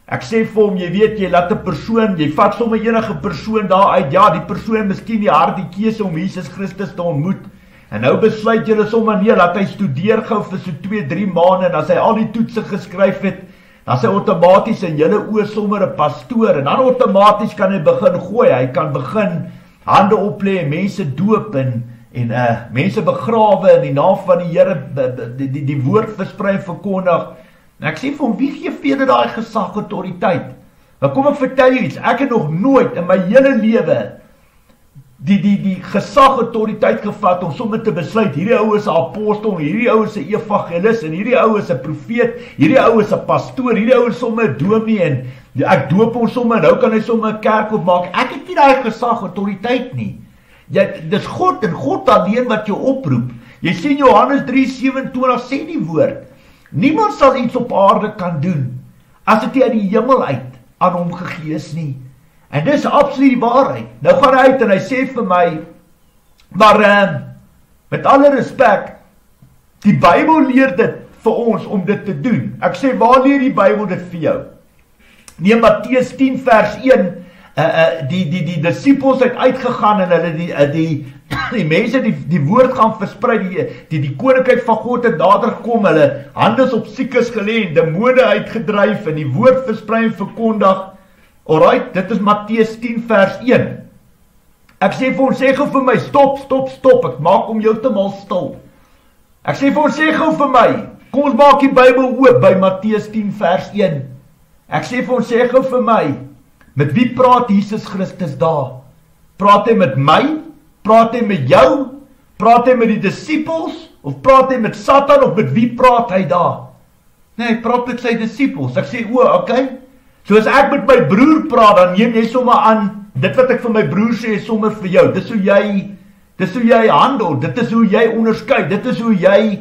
ek sê vir hom, jy weet, jy laat 'n persoon, jy vat sommer enige persoon daar uit, ja, die persoon miskien die harde keuse om Jesus Christus te ontmoet, en nou besluit julle sommer nee, laat hy studeer gou vir so 2-3 maande, en as hy al die toetse geskryf het, dan is hy outomaties in julle oë sommer 'n pastoor, en dan outomaties kan hy begin gooi, hy kan begin hande oplê, mense doop en mense begrawe in die naam van die Here, die woord versprei en verkondig. En ek sê vir hom, wie gee vir daai gesag autoriteit? Nou kom ek vertel jou iets, ek het nog nooit in my hele lewe die gesag autoriteit gevat om sommer te besluit, hierdie ou is 'n apostel, hierdie ou is 'n evangelis en hierdie ou is 'n profeet, hierdie ou is 'n pastoor, hierdie ou is sommer 'n dominee en ek doop hom sommer, nou kan hy sommer 'n kerk opmaak. Ek het nie daai gesag autoriteit nie. Dis God en God alleen wat jou oproep. Jy sien Johannes 3:27 sê die woord, niemand sal iets op aarde kan doen as dit nie uit die hemel uit aan hom gegee is nie. En dis absoluut die waarheid. Nou gaan hy uit en hy sê vir my, maar met alle respek, die Bybel leer dit vir ons om dit te doen. Ek sê, waar leer die Bybel dit vir jou? Nee, Matteus 10 vers 1, die disciples het uitgegaan en hulle die mense die woord gaan versprei, die koninkryk van God het nader gekom, hulle handes op siekes gelê en demone uitgedryf en die woord versprei en verkondig. Alright, dit is Matteus 10 vers 1. Ek sê vir hom, sê gou vir my, stop, ek maak om jou te mal stil. Ek sê vir hom, sê gou vir my, kom ons maak die Bybel oop by Matteus 10 vers 1. Ek sê vir hom, sê gou vir my, met wie praat Jesus Christus daar? Praat hy met my? Praat hy met jou? Praat hy met die disciples? Of praat hy met Satan? Of met wie praat hy daar? Nee, hy praat met sy disciples. Ek sê, okay. So as ek met my broer praat, dan neem jy sommer aan, dit wat ek vir my broer sê, is sommer vir jou. Dis hoe jy handel, dit is hoe jy onderskei, dit is hoe jy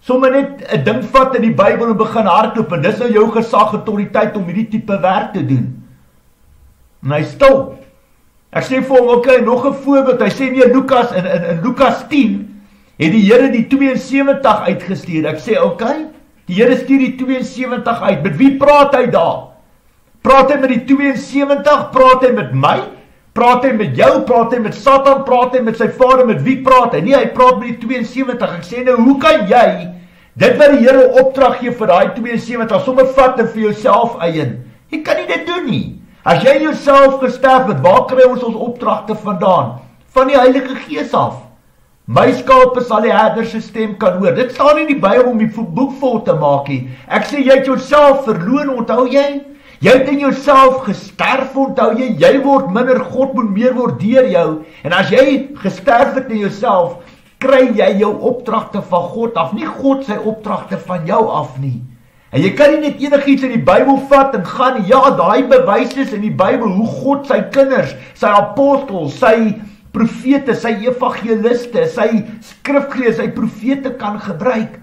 sommer net 'n ding vat in die Bybel en begin hardloop, en dis nou jou gesag autoriteit om hierdie tipe werk te doen. En hy stil. Ek sê vir hom, okay, nog 'n voorbeeld, hy sê nee, Lukas, in Lukas 10, het die Here die 72 uitgestuur. Ek sê, okay, die Here stuur die 72 uit, met wie praat hy daar? Praat hy met die 72, praat hy met my, praat hy met jou, praat hy met Satan, praat hy met sy vader, met wie praat hy? Nee, hy praat met die 72, ek sê nou, hoe kan jy Dit wat die Here opdrag gee vir daai 72, sommer vat en vir jouself eien. Jy kan nie dit doen nie. As jy jouself gesterf het, waar kry ons opdragte vandaan? Van die Heilige Gees af. My skape sal die herder se stem kan hoor. Dit staan nie in die Bybel om die boek vol te maak nie. Ek sê jy het jouself verloon, onthou jy? Jy het in jouself gesterf, onthou jy? Jy word minder, God moet meer word deur jou. En as jy gesterf het in jouself, kry jy jou opdragte van God af, nie God sy opdragte van jou af nie. En jy kan nie net enigiets in die Bybel vat en gaan, ja, daai bewys is in die Bybel, hoe God sy kinders, sy apostels, sy profete, sy evangeliste, sy skrifgeleers, sy profete kan gebruik.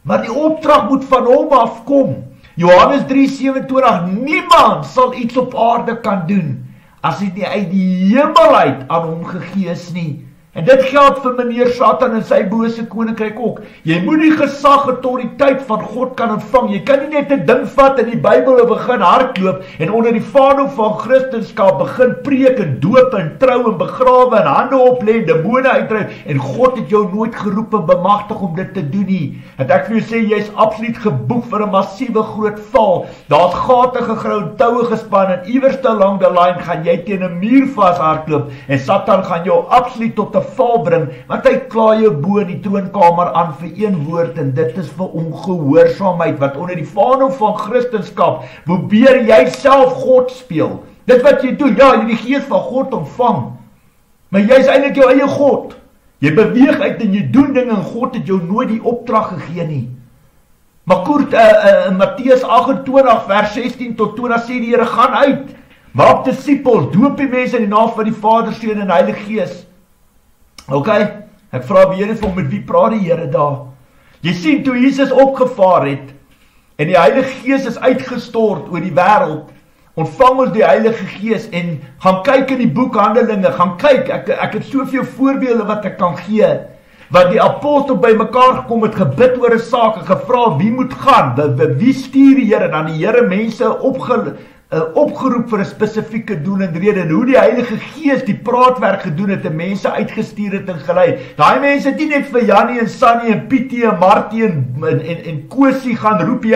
Maar die opdrag moet van hom afkom. Johannes 3:27, niemand sal iets op aarde kan doen, as dit nie uit die hemel uit aan hom gegee is nie. En dit geld vir meneer Satan en sy bose koninkryk ook. Jy moet die gesag en autoriteit van God kan ontvang. Jy kan nie net 'n ding vat in die Bybel en begin hardloop en onder die vaandel van Christendom begin preek en doop en trou en begrawe en hande oplê, demone uitdryf, en God het jou nooit geroep en bemagtig om dit te doen nie. En ek wil jou sê, jy's absoluut geboek vir 'n massiewe groot val. Daar's gate gegrou en toue gespan en iewers te lank die lyn gaan jy teen 'n muur vashardloop en Satan gaan jou absoluut tot 'n val bring, want hy kla jou bo in die troonkamer aan vir een woord, en dit is vir ongehoorsaamheid, wat onder die vaandel van Christendom probeer jy self God speel. Dit wat jy doen, ja, jy die gees van God ontvang, maar jy is eintlik jou eie God. Jy beweeg uit en jy doen dinge en God het jou nooit die opdrag gegee nie. Maar kort, Matteus 28 vers 16 tot 20 sê die Here, gaan uit, maak disippels, doop die mense in die naam van die Vader, Seun en Heilige Gees. Ok, ek vra die Here vir met wie praat die Here daar? Jy sien, toe Jesus opgevaar het, en die Heilige Gees is uitgestort oor die wêreld, ontvang ons die Heilige Gees, en gaan kyk in die boek Handelinge, gaan kyk, ek het soveel voorbeelde wat ek kan gee, wat die apostel by mekaar gekom het, gebid oor 'n saak, en gevra wie moet gaan, wie stuur die Here, dan die Here mense opgeroep vir 'n spesifieke doel en rede, en hoe die Heilige Gees die praatwerk gedoen het en mense uitgestuur het en gelei. Daai mense het nie net vir Jannie en Sannie en Pietie en Martie en Kosie gaan roep jy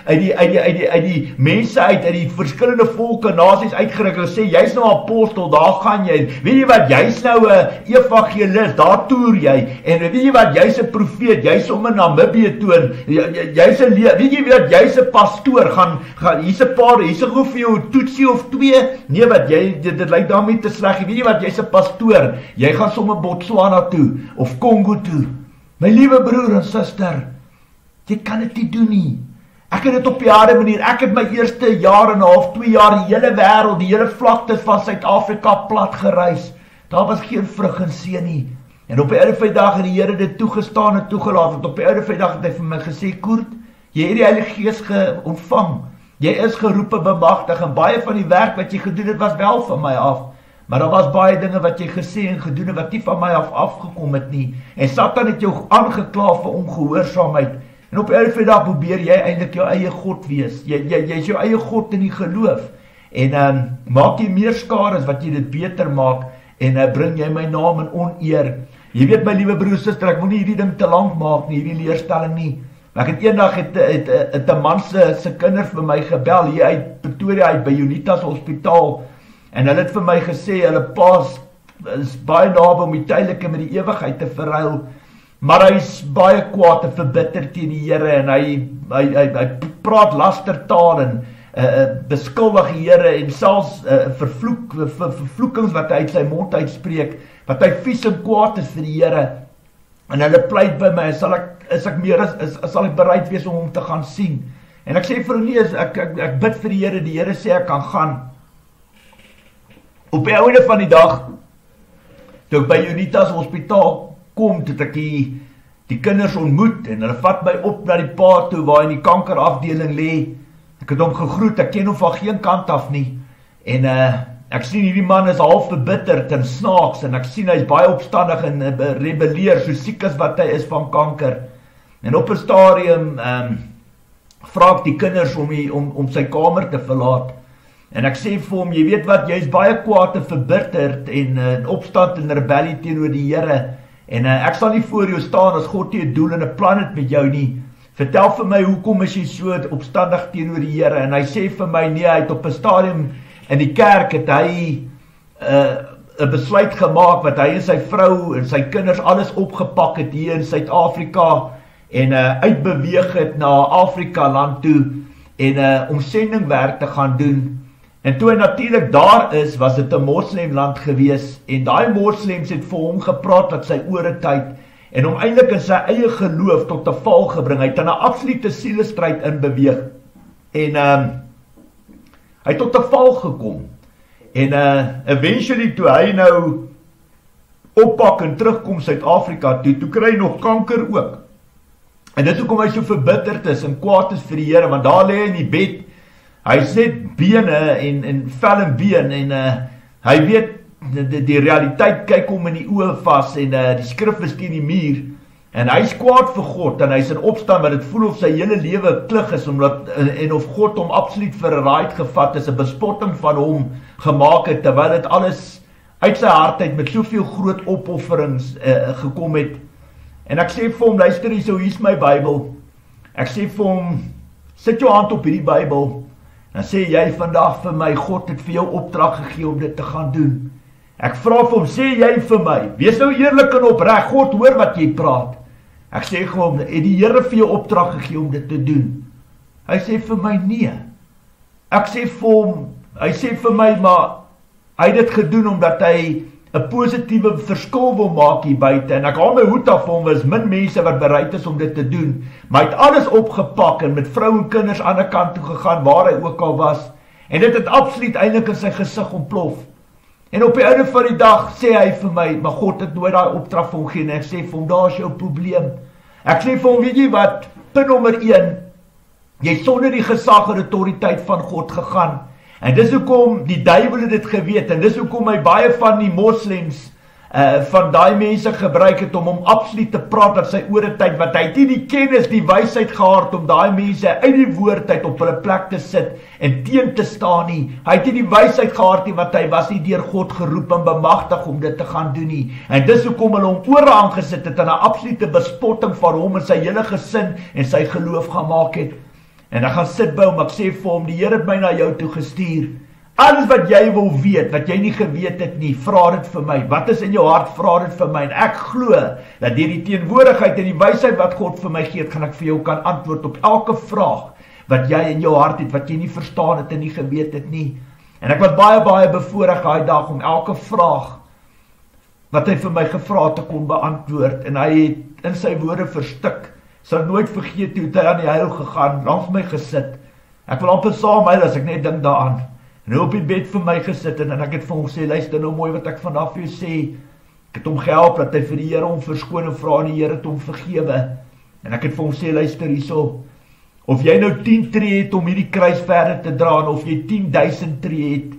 uit die mense uit die verskillende volke nasies uitgeruk en sê jy's nou apostel, daar gaan jy. Weet jy wat, jy's nou 'n evangelis, daar toer jy. En weet jy wat, jy's 'n profeet, jy's om in Namibië toe, jy's 'n weet jy wat, jy's 'n pastoor, gaan hier's 'n paar, hier's 'n vir jou toetsie of 2, nee wat, dit lyk daarmee te sleg, weet jy wat, jy's 'n pastoor, jy gaan sommer Botswana toe, of Kongo toe. My liewe broer en suster, jy kan dit nie doen nie. Ek het dit op die harde manier, ek het my eerste jaar en 'n half, 2 jaar, die hele wêreld, die hele vlakte van Suid-Afrika plat gereis. Daar was geen vrug en seën nie. En op die oude vrydag het die Here dit toegestaan en toegelaat, want op die oude vrydag het hy vir my gesê, Koert, jy het die Heilige Gees ontvang. Jy is geroep en bemagtig, en baie van die werk wat jy gedoen het, was wel van my af. Maar daar was baie dinge wat jy gesê en gedoen het, wat nie van my af afgekom het nie. En Satan het jou aangekla vir ongehoorsaamheid. En op die dag probeer jy eintlik jou eie God wees. Jy is jou eie God in die geloof. En maak jy meer skade as wat jy dit beter maak, en bring jy my naam in oneer. Jy weet my liewe broer en suster, ek moet nie hierdie ding te lank maak nie, hierdie leerstelling nie. Ek het eendag het 'n man se kinders vir my gebel hier uit Pretoria uit by Unitas Hospitaal, en hulle het vir my gesê hulle pa is baie naby om die tydelike met die ewigheid te verruil, maar hy is baie kwaad en verbitter teen die Here, en hy praat lastertaal en beskuldig die Here, en selfs vervloekings wat hy uit sy mond uitspreek, wat hy vies en kwaad is vir die Here. En hulle pleit by my, sal ek bereid wees om hom te gaan sien. En ek sê vir hulle nie, ek bid vir die Here sê ek kan gaan. Op die einde van die dag, toe ek by Unitas Hospitaal kom, toe ek die kinders ontmoet, en hulle vat my op na die pa toe, waar in die kankerafdeling lê. Ek het hom gegroet, ek ken hom van geen kant af nie. En ek sien hierdie man is half verbitterd en snaaks, en ek sien hy is baie opstandig en rebelleer, so siek as wat hy is van kanker. En op 'n stadium vra ek die kinders om sy kamer te verlaat. En ek sê vir hom, jy weet wat, jy is baie kwaad en verbitterd en in opstand en rebellie teenoor die Here. En ek sal nie voor jou staan as God nie 'n doel en 'n plan het met jou nie. vertel vir my, hoekom is jy so opstandig teenoor die Here? En hy sê vir my, nee, hy het op 'n stadium in die kerk, het hy 'n besluit gemaak, wat hy en sy vrou en sy kinders alles opgepak het hier in Suid-Afrika, en uitbeweeg het na Afrika land toe, en om sendingwerk te gaan doen. En toe hy natuurlik daar is, was dit 'n moslemland gewees, en daai moslems het vir hom gepraat dat sy ore tyd, en hom eintlik in sy eie geloof tot 'n val gebring. Hy het in 'n absolute sielestryd inbeweeg, en hy het tot 'n val gekom, en eventually toe hy nou oppak en terugkom Suid-Afrika toe kry hy nog kanker ook, en dit hoekom hy so verbitterd is en kwaad is vir die Here, want daar lê hy in die bed, hy het bene en vel en been, en hy weet, die realiteit kyk hom in die oë vas, en die skrif is teen die muur, en hy is kwaad vir God, en hy is in opstand, want dit voel of sy hele lewe klug is, en of God hom absoluut vir 'n ride gevat is, 'n bespotting van hom gemaak het, terwyl dit alles uit sy hart uit met soveel groot opofferings gekom het. En ek sê vir hom, luister hier's my Bybel, ek sê vir hom, sit jou hand op hierdie Bybel, dan sê jy vandag vir my, God het vir jou opdrag gegee om dit te gaan doen. Ek vra vir hom, sê jy vir my, wees nou eerlik en opreg, God hoor wat jy praat. Ek sê vir hom, het die Here vir jou opdrag gegee om dit te doen? Hy sê vir my, nee. Ek sê vir hom, hy sê vir my, maar hy het dit gedoen omdat hy 'n positiewe verskil wil maak hier buite, en ek haal my hoed af vir hom, is min mense wat bereid is om dit te doen, maar hy het alles opgepak, en met vrou en kinders aan die kant toe gegaan, waar hy ook al was, en dit het absoluut eintlik in sy gesig ontplof. En op die einde van die dag sê hy vir my, maar God het nooit daai opdrag vir hom gegee, en ek sê vir hom, daar is jou probleem. Ek sê vir hom, weet jy wat, punt nommer 1, jy het sonder die gesag en autoriteit van God gegaan, en dis hoekom die duiwel het dit geweet, en dis hoekom hy baie van die moslems, van daai mense gebruik het, om absoluut te praat dat sy ore tyd, want hy het nie die kennis, die wysheid gehad, om daai mense uit die woordheid op hulle plek te sit, en teen te staan nie. Hy het nie die wysheid gehad nie, want hy was nie deur God geroep en bemagtig om dit te gaan doen nie. En dis hoekom hulle hom ore aangesit het, en 'n absolute bespotting van hom en sy hele gesin, en sy geloof gemaak het. En ek gaan sit by hom, ek sê vir hom, die Here het my na jou toe gestuur. Alles wat jy wil weet, wat jy nie geweet het nie, vra dit vir my. Wat is in jou hart, vra dit vir my. En ek glo, dat deur die teenwoordigheid en die wysheid wat God vir my gee, gaan ek vir jou kan antwoord op elke vraag, wat jy in jou hart het, wat jy nie verstaan het en nie geweet het nie. En ek was baie bevoorreg daai dag, om elke vraag, wat hy vir my gevra het, te kon beantwoord. En hy het in sy woorde verstik, sal nooit vergeet hoe hy aan die huil gegaan, langs my gesit. Ek wil amper saam huil as ek net dink daaraan. En hy op die bed vir my gesit, en ek het vir hom sê, luister nou mooi wat ek vanaf vir jou sê. Ek het hom gehelp, dat hy vir die Here om verskoon en vra, en die Here het hom vergewe. En ek het vir hom sê, luister hierso, of jy nou 10 tree het om hierdie kruis verder te dra, en of jy 10.000 tree het,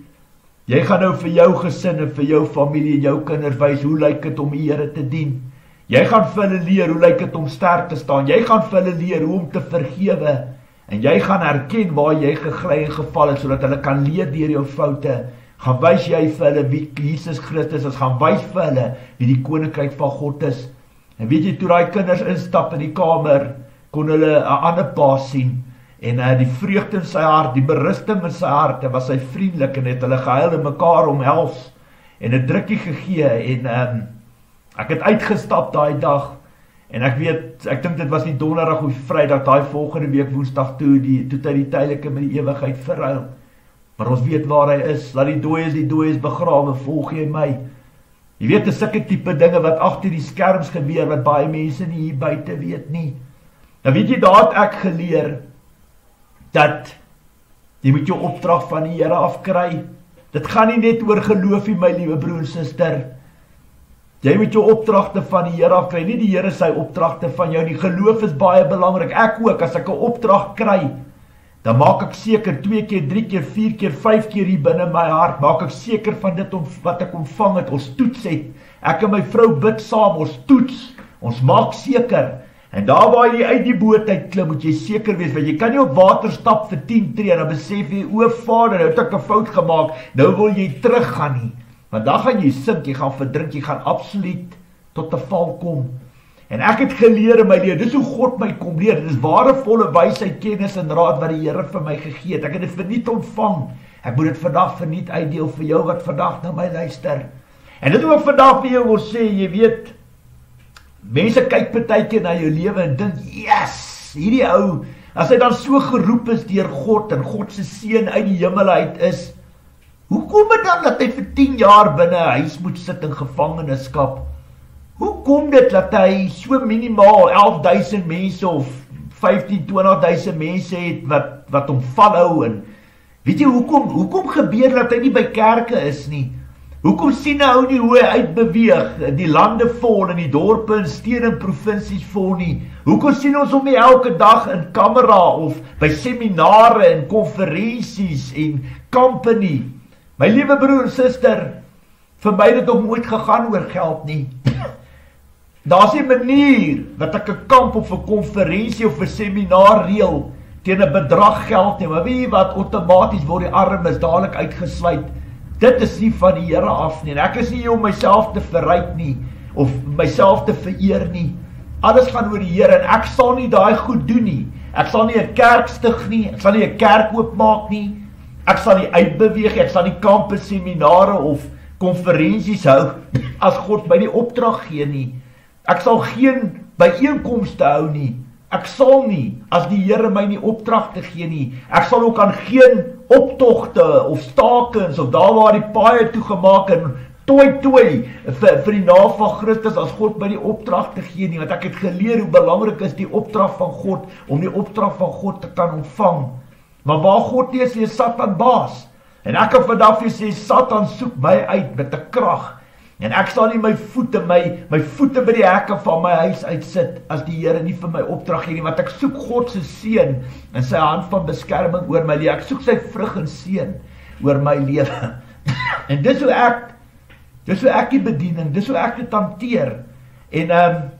jy gaan nou vir jou gesin en vir jou familie en jou kinders wys, hoe lyk dit om die Here te dien. Jy gaan vir hulle leer, hoe lyk dit om sterk te staan. Jy gaan vir hulle leer, hoe om te vergewe. En jy gaan herken waar jy gegly en geval het, sodat hulle kan leer deur jou foute. Gaan wys jy vir hulle wie Jesus Christus is, gaan wys vir hulle wie die koninkryk van God is. En weet jy, toe daai kinders instap in die kamer, kon hulle 'n ander pa sien, en die vreugde in sy hart, die berusting in sy hart, en was hy vriendelik, en het hulle gehuil en mekaar omhels, en 'n drukkie gegee, en ek het uitgestap daai dag, en ek dink dit was nie donderdag of Vrydag, daai volgende week Woensdag toe hy die tydelike met die ewigheid verruil. Maar ons weet waar hy is, laat die dooies begrawe, volg jy my. Jy weet, is sulke tipe dinge wat agter die skerms gebeur, wat baie mense nie hier buite weet nie. Nou weet jy, daar het ek geleer, dat jy moet jou opdrag van die Here afkry. Dit gaan nie net oor geloof nie, my liewe broer en suster. Jy moet jou opdragte van die Here afkry, nie die Here sy opdragte van jou nie. Geloof is baie belangrik. Ek ook, as ek 'n opdrag kry, dan maak ek seker 2 keer, 3 keer, 4 keer, 5 keer hier binne my hart, maak ek seker van dit wat ek ontvang het, ons toets het. Ek en my vrou bid saam, ons toets, ons maak seker. En daar waar jy uit die boot uit klim, moet jy seker wees, want jy kan nie op water stap vir 10 tree, en dan besef jy, o Vader, nou het ek 'n fout gemaak, nou wil jy teruggaan nie. Want dan gaan jy sink, jy gaan verdrink, jy gaan absoluut tot 'n val kom. En ek het geleer in my lewe, dis hoe God my kom leer, dis waardevolle wysheid, kennis en raad wat die Here vir my gegee het. Ek het dit verniet ontvang. Ek moet dit vandag verniet uitdeel vir jou wat vandag na my luister. En dit wil ek vandag vir jou wil sê, jy weet, mense kyk partykeer na jou lewe en dink, yes, hierdie ou, as hy dan so geroep is deur God en God se seun uit die hemel uit is, hoe kom dit dan dat hy vir 10 jaar binne 'n huis moet sit in gevangenskap? Hoe kom dit dat hy so minimaal 11.000 mense of 15-20.000 mense het wat hom valhou en weet jy hoekom gebeur dat hy nie by kerke is nie? Hoekom sien hy nie hoe hy uitbeweeg, die lande vol en die dorpe en stede en provinsies vol nie? Hoekom sien ons hom nie elke dag in kamera of by seminare en konferensies en kampe nie? My liewe broer en suster, vir my het dit nog nooit gegaan oor geld nie. Daar's 'n manier dat ek 'n kamp of 'n konferensie of 'n seminar reël teen 'n bedrag geld nie, maar weet jy wat, outomaties word die armes dadelik uitgesluit. Dit is nie van die Here af nie. En ek is nie hier om myself te verryk nie of myself te vereer nie. Alles gaan oor die Here en ek sal nie daai goed doen nie. Ek sal nie 'n kerk stig nie, ek sal nie 'n kerk oopmaak nie. Ek sal nie uitbeweeg, ek sal nie kampe, seminare of konferensies hou as God my die opdrag gee nie. Ek sal geen byeenkomste hou nie. Ek sal nie, as die Here my nie opdragte gee nie. Ek sal ook aan geen optogte of stakings of daar waar die paaie toegemaak en tooi vir die naam van Christus as God my die opdragte gee nie. Want ek het geleer hoe belangrik is die opdrag van God om die opdrag van God te kan ontvang. Maar waar God nie is, is Satan baas. En ek kan vandag vir sê, Satan soek my uit met 'n krag. En ek sal nie my voete by die hekke van my huis uitsit as die Here nie vir my opdrag gee nie, want ek soek God se seën en sy hand van beskerming oor my lewe. Ek soek sy vrug en seën oor my lewe. En dis hoe ek die bediening, dis hoe ek dit hanteer. En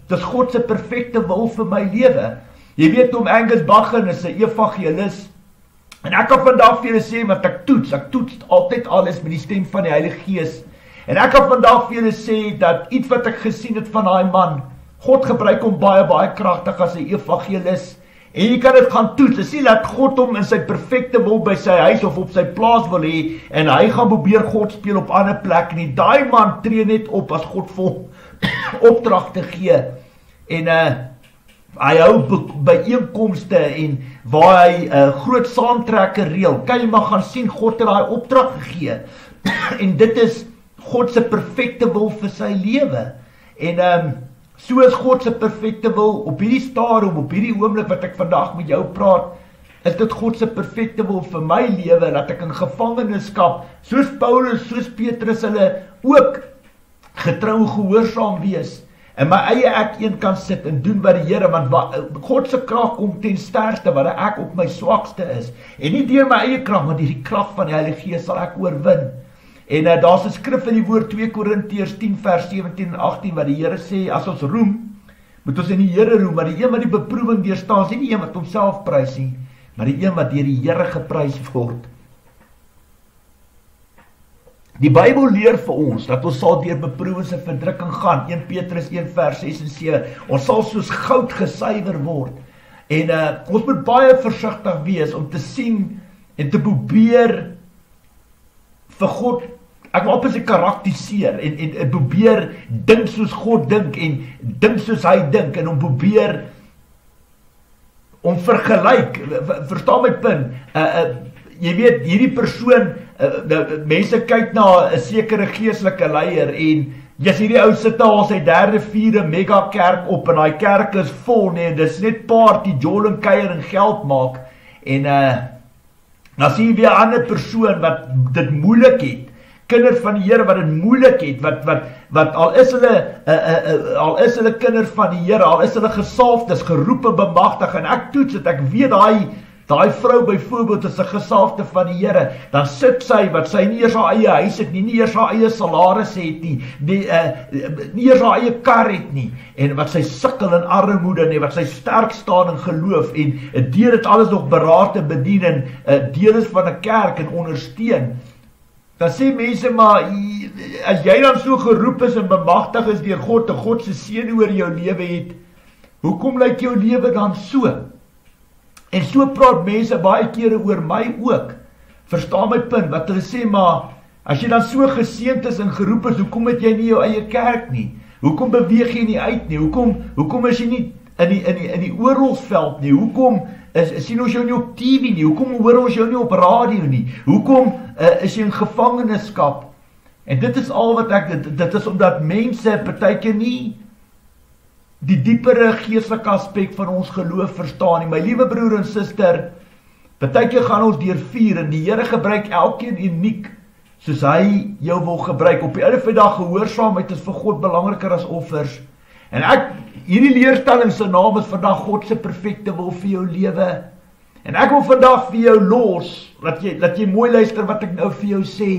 dis God se perfekte wil vir my lewe. Jy weet, Tom Angus Baggen is 'n evangelis. En ek kan vandag vir julle sê, want ek toets altyd alles met die stem van die Heilige Gees. En ek kan vandag vir julle sê, dat iets wat ek gesien het van daai man, God gebruik hom baie, baie kragtig as 'n evangelis. En jy kan dit gaan toets, en sien dat God hom in sy perfekte wil by sy huis of op sy plaas wil hê, en hy gaan probeer God speel op ander plek nie. Daai man tree net op as God vol opdragte gee. En hy hou byeenkomste en waar hy groot saamtrekke reël. Kan jy maar gaan sien, God het daai opdrag gegee. En dit is God se perfekte wil vir sy lewe. En so is God se perfekte wil op hierdie stadium, op hierdie oomblik wat ek vandag met jou praat, is dit God se perfekte wil vir my lewe, dat ek in gevangenskap, soos Paulus, soos Petrus, hulle ook getrou gehoorsaam wees. En my eie ek een kan sit en doen wat die Here, want God se krag kom ten sterkste, wat ek op my swakste is. En nie deur my eie krag, maar deur die krag van die Heilige Gees sal ek oorwin. En daar's 'n skrif in die woord 2 Korintiërs 10 vers 17 en 18, wat die Here sê, as ons roem, moet ons in die Here roem, maar die een wat die beproewing deurstaan, is nie die een wat homself prys nie, maar die een wat deur die Here geprys word. Die Bybel leer vir ons, dat ons sal deur beproewings en verdrukking gaan, 1 Petrus 1 vers 6 en 7, ons sal soos goud gesuiwer word. En ons moet baie versigtig wees, om te sien, en te probeer, vir God, ek wil op sy karakteriseer, en probeer dink soos God dink, en dink soos hy dink, en om probeer, om vergelyk, verstaan my punt, jy weet, hierdie persoon, mense kyk na 'n sekere geestelike leier, en as hierdie ou sit al sy 3de, 4de mega kerk op, en die kerk is vol, nee, dis net party, jol en kuier en geld maak, en dan sien jy weer 'n ander persoon wat dit moeilik het, kinders van die Here wat dit moeilik het, wat al is hulle kinders van die Here, al is hulle gesalfdes, geroep en bemagtig, en ek toets dit, ek weet daai vrou byvoorbeeld is 'n gesalfde van die Here, dan sit sy, wat sy nie eers haar eie huis het nie, nie eers haar eie salaris het nie, nie eers haar eie kar het nie, en wat sy sukkel in armoede nie, wat sy sterk staan in geloof, en deur dit alles nog beraad te bedien, en deel is van 'n kerk en ondersteun, dan sê mense, maar as jy dan so geroep is en bemagtig is deur God, en God se seën oor jou lewe het, hoekom lyk jou lewe dan so? En so praat mense baie kere oor my ook. Verstaan my punt, wat hulle sê, maar as jy dan so geseënd is en geroep is, hoekom het jy nie jou eie kerk nie? Hoekom beweeg jy nie uit nie? Hoekom is jy nie in die oorlogsveld nie? Hoekom sien ons jou nie op TV nie? Hoekom hoor ons jou nie op radio nie? Hoekom is jy in gevangenskap? En dit is al wat dit is omdat mense partykeer nie die diepere geestelike aspek van ons geloof verstaan nie. My liewe broer en suster, partykeer gaan ons deur vuur en die Here gebruik elkeen uniek soos hy jou wil gebruik. Op die einde van die dag gehoorsaamheid is vir God belangriker as offers. En hierdie leerstelling se naam is vandag God se perfekte wil vir jou lewe. En ek wil vandag vir jou los, dat jy mooi luister wat ek nou vir jou sê.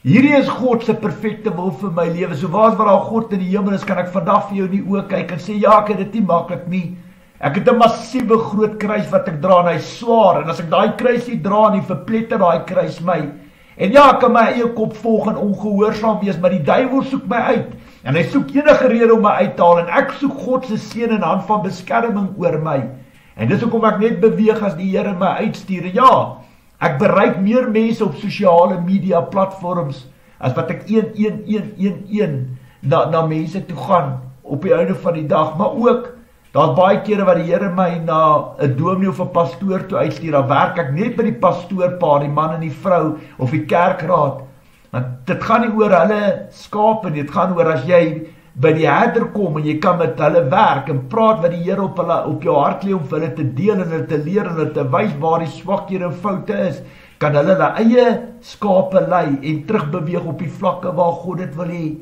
Hierdie is God se perfekte wil vir my lewe. So waar daar God in die hemel is, kan ek vandag vir jou in die oë kyk en sê, ja, ek het dit nie maklik nie. Ek het 'n massiewe groot kruis wat ek dra en hy's swaar. En as ek daai kruis nie dra nie, verpletter daai kruis my. En ja, ek kan my eie kop volg en ongehoorsaam wees, maar die duiwel soek my uit. En hy soek enige rede om my uit te haal. En ek soek God se seën en hand van beskerming oor my. En dis hoekom ek net beweeg as die Here my uitstuur. En ja, ek bereik meer mense op sosiale media platforms as wat ek na mense toe gaan op die einde van die dag. Maar ook, daar's baie kere wat die Here my na 'n dominee of 'n pastoor toe uitstuur. Dan werk ek net by die pastoorpaar, die man en die vrou of die kerkraad. Want dit gaan nie oor hulle skape nie, dit gaan oor as jy by die herder kom en jy kan met hulle werk en praat wat die Here op jou hart lê om vir hulle te deel en hulle te leer en hulle te wys waar die swakhede en foute is, kan hulle eie skape lei en terugbeweeg op die vlakke waar God dit wil hê.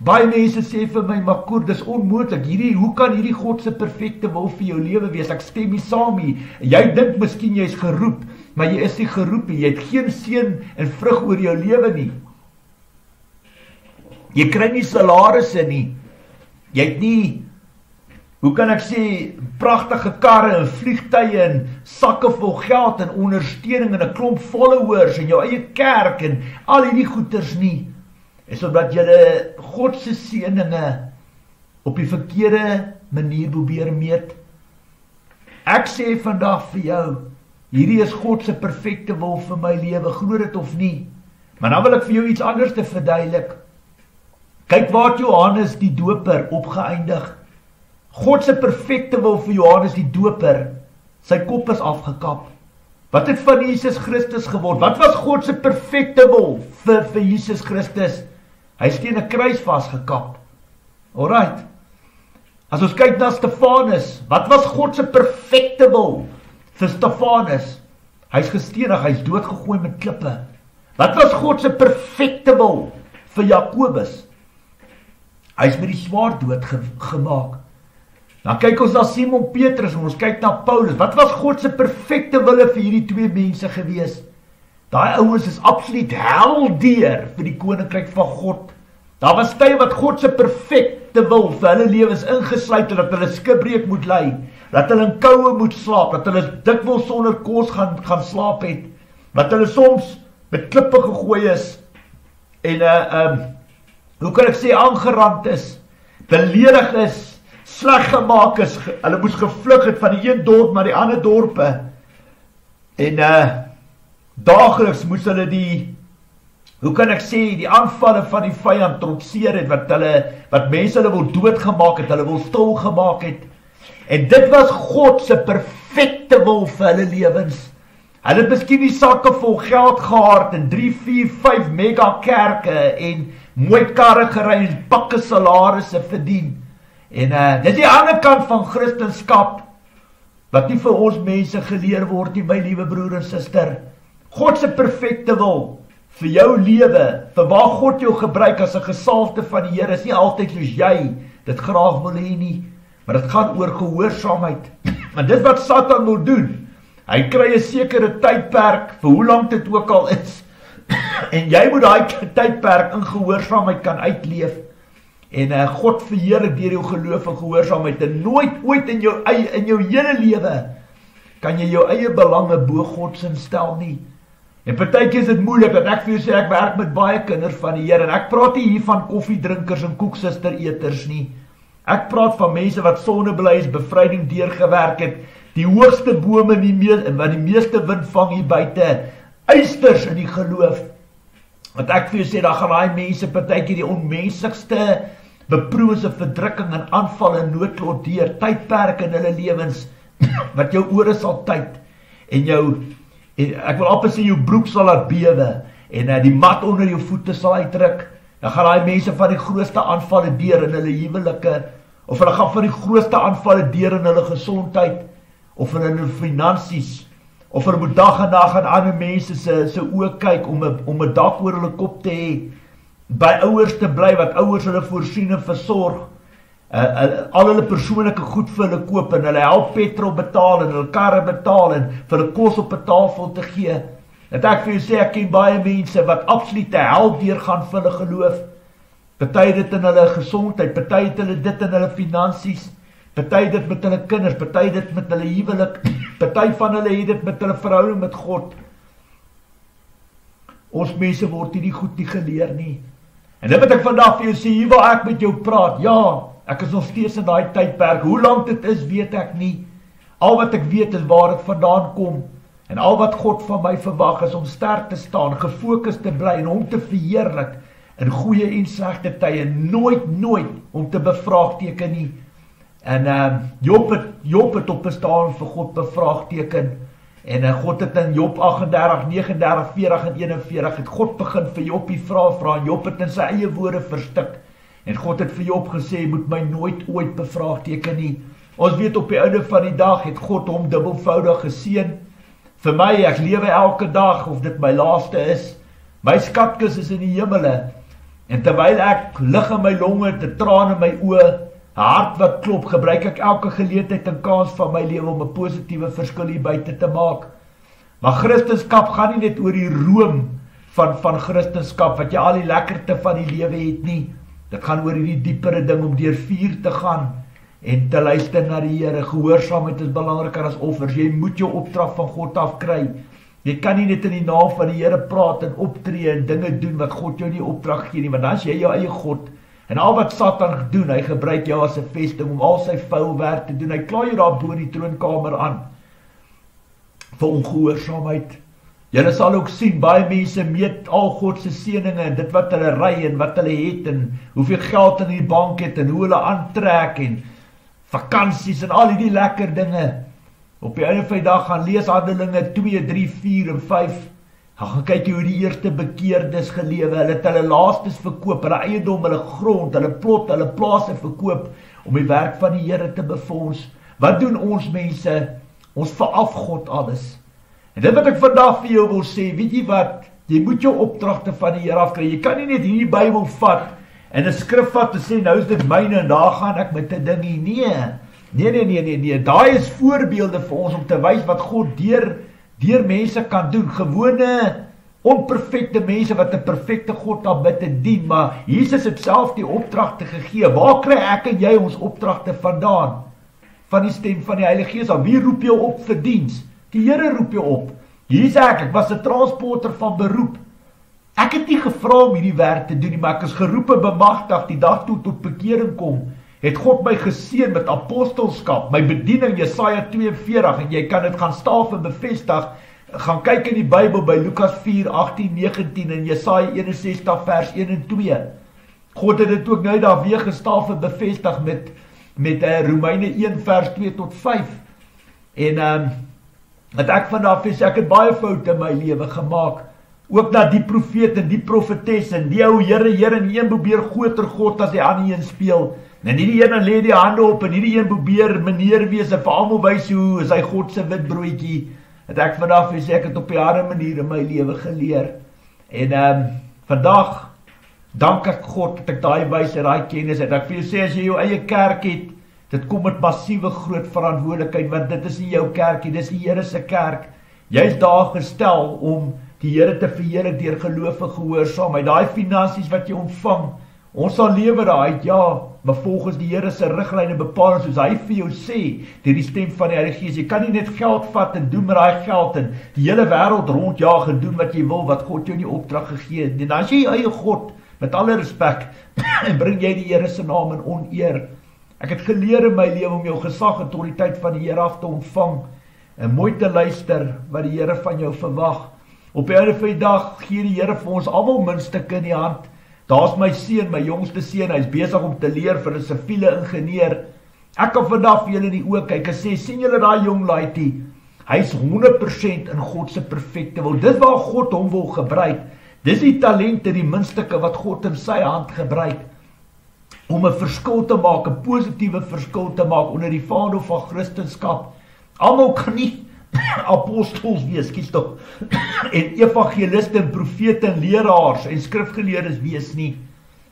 Baie mense sê vir my, maar Koer, dis onmoontlik. Hoe kan hierdie God se perfekte wil vir jou lewe wees? Ek stem nie saam nie. Jy dink miskien jy's geroep, maar jy is nie geroep nie. Jy het geen seën en vrug oor jou lewe nie. Jy kry nie salarisse nie. Jy het nie, hoe kan ek sê, pragtige karre en vliegtuie en sakke vol geld en ondersteuning en 'n klomp followers en jou eie kerk en al hierdie goeders nie. Is omdat jy God se seëninge op die verkeerde manier probeer meet. Ek sê vandag vir jou, hierdie is God se perfekte wil vir my lewe, glo dit of nie. Maar dan wil ek vir jou iets anders te verduidelik. Kyk waar het Johannes die Doper opgeëindig. God se perfekte wil vir Johannes die Doper, sy kop is afgekap. Wat het van Jesus Christus geword? Wat was God se perfekte wil vir Jesus Christus? Hy is teen 'n kruis vasgekap. Alright. As ons kyk na Stefanus, wat was God se perfekte wil vir Stefanus? Hy's gestenig, hy's doodgegooi met klippe. Wat was God se perfekte wil vir Jakobus? Hy's met die swaard doodgemaak. Dan kyk ons na Simon Petrus en ons kyk na Paulus. Wat was God se perfekte wille vir hierdie twee mense gewees? Daai ouens is absoluut heldeer vir die koninkryk van God. Daar was tye wat God se perfekte wil vir hulle lewens ingesluit het, dat hulle skipbreek moet ly, dat hulle in koue moet slaap, dat hulle dikwels sonder kos gaan slaap het, dat hulle soms met klippe gegooi is en hoe kan ek sê, aangerand is, beledig is, sleg gemaak is, hulle moes gevlug het van die een dorp na die ander dorpe, en daagliks moes hulle hoe kan ek sê, die aanvalle van die vyand trotseer het, wat mense hulle wil doodgemaak het, hulle wil stil gemaak het, en dit was God se perfekte wil vir hulle lewens. Hulle het miskien die sakke vol geld gehad, en 3, 4, 5 mega kerke, en mooi karre gery, en pakke salarisse verdien, en dit is die ander kant van Christenskap, wat nie vir ons mense geleer word nie, my liewe broer en suster. God se perfekte wil vir jou lewe, vir waar God jou gebruik as 'n gesalfde van die Here, is nie altyd soos jy dit graag wil hê nie, maar dit gaan oor gehoorsaamheid. Want dit wat Satan wil doen, hy kry 'n sekere tydperk, vir hoe lank dit ook al is, en jy moet daai tydperk in gehoorsaamheid kan uitleef, en God verheerlik deur jou geloof en gehoorsaamheid, en nooit ooit in jou hele lewe, kan jy jou eie belange bo God se stel nie. En partykeer is dit moeilik, dat ek vir jou sê, ek werk met baie kinders van die Here, en ek praat nie hier van koffiedrinkers en koeksustereters nie. Ek praat van mense wat sondebelydenis, bevryding deurgewerk het, die hoogste bome wat die meeste wind vang hier buite, eisters in die geloof. Want ek vir jou sê, daar gaan daai mense partykeer die onmenslikste beproefde verdrukking en aanval en noodlot deur, tydperke in hulle lewens, wat jou ore sal tyd, en ek wil amper sê, jou broek sal laat bewe, en die mat onder jou voete sal uitdruk. Dan gaan daai mense van die grootste aanvalle deur in hulle huwelike, of hulle gaan van die grootste aanvalle deur in hulle gesondheid, of in hulle finansies, of hulle moet dag en dag aan ander mense se oë kyk om 'n dak oor hulle kop te hê, by ouers te bly wat ouers hulle voorsien en versorg, al hulle persoonlike goed vir hulle koop en hulle help petrol betaal en hulle karre betaal en vir hulle kos op 'n tafel te gee. Dat ek vir jou sê, ek ken baie mense wat absolute help deurgaan vir hulle geloof. Party dit in hulle gesondheid, party het hulle dit in hulle finansies, party dit met hulle kinders, party dit met hulle huwelik, party van hulle het dit met hulle verhouding met God. Ons mense word hierdie goed nie geleer nie. En dit wat ek vandag vir jou sê, hier waar ek met jou praat, ja, ek is nog steeds in daai tydperk. Hoe lank dit is, weet ek nie. Al wat ek weet is waar ek vandaan kom. En al wat God van my verwag is om sterk te staan, gefokus te bly en hom te verheerlik in goeie en slegte tye, nooit om te bevraagteken nie. En Job het op bestaan vir God bevraagteken. En God het in Job 38, 39, 40 en 41 het God begin vir Job die vraag vra, en Job het in sy eie woorde verstik. En God het vir Job gesê, moet my nooit ooit bevraagteken nie. Ons weet op die einde van die dag het God hom dubbelvoudig geseën. Vir my, ek lewe elke dag, of dit my laaste is. My skatkis is in die hemele. En terwyl ek lig in my longe, te traan in my oë, 'n hart wat klop, gebruik ek elke geleentheid en kans van my lewe om 'n positiewe verskil hier buite te maak. Maar Christendom gaan nie net oor die room van Christendom, wat jy al die lekkerte van die lewe het nie. Dit gaan oor die diepere ding om deur vuur te gaan en te luister na die Here. Gehoorsaamheid is belangriker as offers. Jy moet jou opdrag van God af kry. Jy kan nie net in die naam van die Here praat en optree en dinge doen wat God jou nie opdrag gee nie, want dan is jy jou eie God. En al wat Satan doen, hy gebruik jou as 'n vesting om al sy vuil werk te doen. Hy kla jou daar bo in die troonkamer aan vir ongehoorsaamheid. Julle sal ook sien, baie mense meet al God se seëninge en dit wat hulle ry en wat hulle het en hoeveel geld in die bank het en hoe hulle aantrek en vakansies en al die lekker dinge. Op die einde van die dag gaan lees Handelinge 2, 3, 4 en 5. Gaan kyk hoe die eerste bekeerdes gelewe, hulle het hulle laastes verkoop, hulle eiendom, hulle grond, hulle plot, hulle plase verkoop, om die werk van die Here te befonds. Wat doen ons mense? Ons veraf God alles. En dit wat ek vandag vir jou wil sê, weet jy wat? Jy moet jou opdragte van die Here afkry. Jy kan nie net hierdie Bybel vat, en 'n skrif vat en sê, nou is dit myne, en daar gaan ek met 'n ding hier. Nee. Daai is voorbeelde vir ons, om te wys wat God deur mense kan doen, gewone, onperfekte mense wat 'n perfekte God aanbid te dien, maar Jesus het self die opdragte gegee. Waar kry ek en jy ons opdragte vandaan? Van die stem van die Heilige Gees. Wie roep jou op vir diens? Die Here roep jou op. Hier is ek was 'n transporter van beroep. Ek het nie gevra om hierdie werk te doen nie, maar ek is geroep en bemagtig die dag toe tot bekering kom. Het God my geseën met apostelskap, my bediening, Jesaja 42, en jy kan dit gaan staaf en bevestig, gaan kyk in die Bybel by Lukas 4, 18, 19 en Jesaja 61 vers 1 en 2. God het dit ook nou daar weer gestaaf en bevestig met Romeine 1 vers 2 tot 5. En wat ek vanaf is, ek het baie foute in my lewe gemaak, ook na die profeet en die profetes en die ou Here en die een probeer groter God as die ander een speel. En hierdie een lê die hande op en hierdie een probeer meneer wees en vir almal wys hoe is hy God se wit broodjie. Het ek vanaf is ek het op die harde manier in my lewe geleer. En vandag dank ek God dat ek daai wysheid, daai kennis het. Ek vir jou sê, as jy jou eie kerk het, dit kom met massiewe groot verantwoordelikheid, want dit is nie jou kerk nie, dis die Here se kerk. Jy is daar gestel om die Here te verheerlik deur geloof en gehoorsaamheid. Daai finansies wat jy ontvang, ons sal lewe daaruit, ja. maar volgens die Here se riglyne bepaal, soos hy vir jou sê, deur die stem van die Heilige Gees. Jy kan nie net geld vat en doen met daai geld en die hele wêreld rondjaag en doen wat jy wil, wat God jou nie opdrag gegee het. En dan as jy eie God, met alle respek, en bring jy die Here se naam in oneer. Ek het geleer in my lewe om jou gesag en autoriteit van die Here af te ontvang, en mooi te luister wat die Here van jou verwag. Op die einde van die dag gee die Here vir ons almal muntstukke in die hand. Daar's my seun, my jongste seun, hy's besig om te leer vir 'n siviele ingenieur. Ek kan vandag vir julle in die oë kyk en sê, sien julle daai jong laaitjie? Hy's 100% in God se perfekte wil. Dis waar God hom wil gebruik. Dis die talente, die muntstukke wat God in sy hand gebruik om 'n verskil te maak, 'n positiewe verskil te maak onder die vaandel van Christendom. Almal kan nie apostels wees, kies tog, en evangeliste en profete en leraars en skrifgeleerdes wees nie.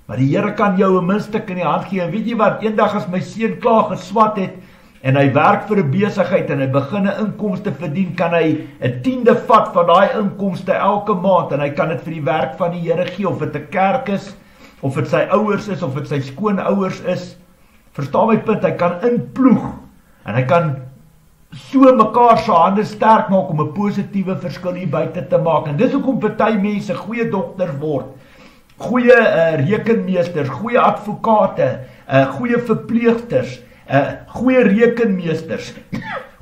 Maar die Here kan jou 'n muntstuk in die hand gee. En weet jy wat, eendag as my seun klaar geswat het en hy werk vir 'n besigheid en hy begin 'n inkomste verdien, kan hy 'n 10de vat van daai inkomste elke maand en hy kan dit vir die werk van die Here gee, of dit 'n kerk is, of dit sy ouers is, of dit sy skoonouers is. Verstaan my punt, hy kan inploeg en hy kan so mekaar se hande sterk maak om 'n positiewe verskil hier buite te maak. En dis hoekom party mense goeie dokters word, goeie rekenmeesters, goeie advokate, goeie verpleegsters, goeie rekenmeesters,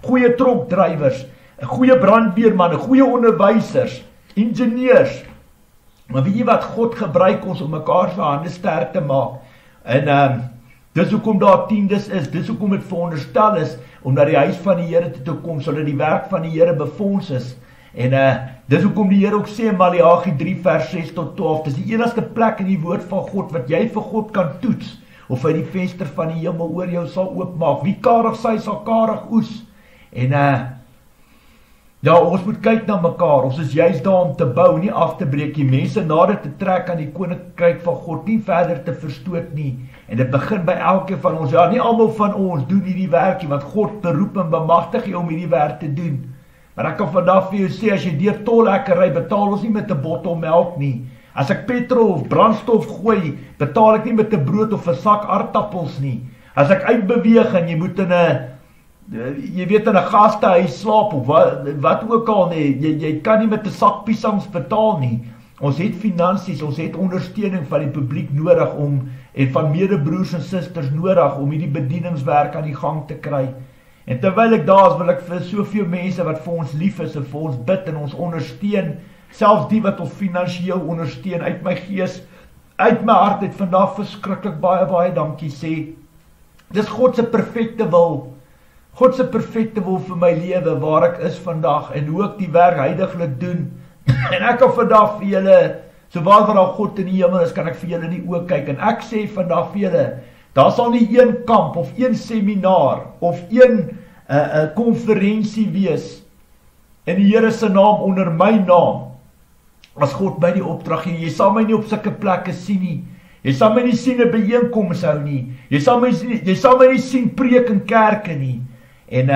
goeie trokdrywers, goeie brandweermanne, goeie onderwysers, ingenieurs. Maar weet jy wat, God gebruik ons om mekaar se hande sterk te maak. En dis hoekom daar tiendes is, dis hoekom dit veronderstel is om na die huis van die Here toe te kom, sodat die werk van die Here befonds is. En dis hoekom die Here ook sê in Maleagi 3 vers 6 tot 12, dis die enigste plek in die woord van God wat jy vir God kan toets, of hy die venster van die hemel oor jou sal oopmaak. Wie karig sy sal karig oes. En ja, ons moet kyk na mekaar. Ons is juist daar om te bou, nie af te breek nie. Mense nader te trek aan die koninkryk van God, nie verder te verstoot nie. En dit begin by elkeen van ons. Ja, nie almal van ons doen hierdie werk nie, want God beroep en bemagtig jou om hierdie werk te doen. Maar ek kan vandag vir jou sê, as jy deur tolhekke ry, betaal ons nie met 'n bottel melk nie. As ek petrol of brandstof gooi, betaal ek nie met 'n brood of 'n sak aardappels nie. As ek uitbeweeg en jy moet in 'n gastehuis slaap of wat ook al nie, jy kan nie met 'n sak piesangs betaal nie. Ons het finansies, ons het ondersteuning van die publiek nodig en van medebroers en susters nodig om hierdie bedieningswerk aan die gang te kry. En terwyl ek daar is, wil ek vir soveel mense wat vir ons lief is en vir ons bid en ons ondersteun, selfs die wat ons finansiëel ondersteun, uit my gees, uit my hart het vandag verskriklik baie dankie sê. Dis God se perfekte wil. God se perfekte wil vir my lewe, waar ek is vandag, en hoe ek die werk heiliglik doen. En ek kan vandag vir julle, so waar daar God in die hemel is, kan ek vir julle in die oë kyk, en ek sê vandag vir julle, daar sal nie een kamp, of een seminar, of een konferensie wees, in die Here se naam, onder my naam, as God my die opdrag gee. Jy sal my nie op sulke plekke sien nie, jy sal my nie sien 'n byeenkoms hou nie, jy sal my nie sien preek in kerke nie. En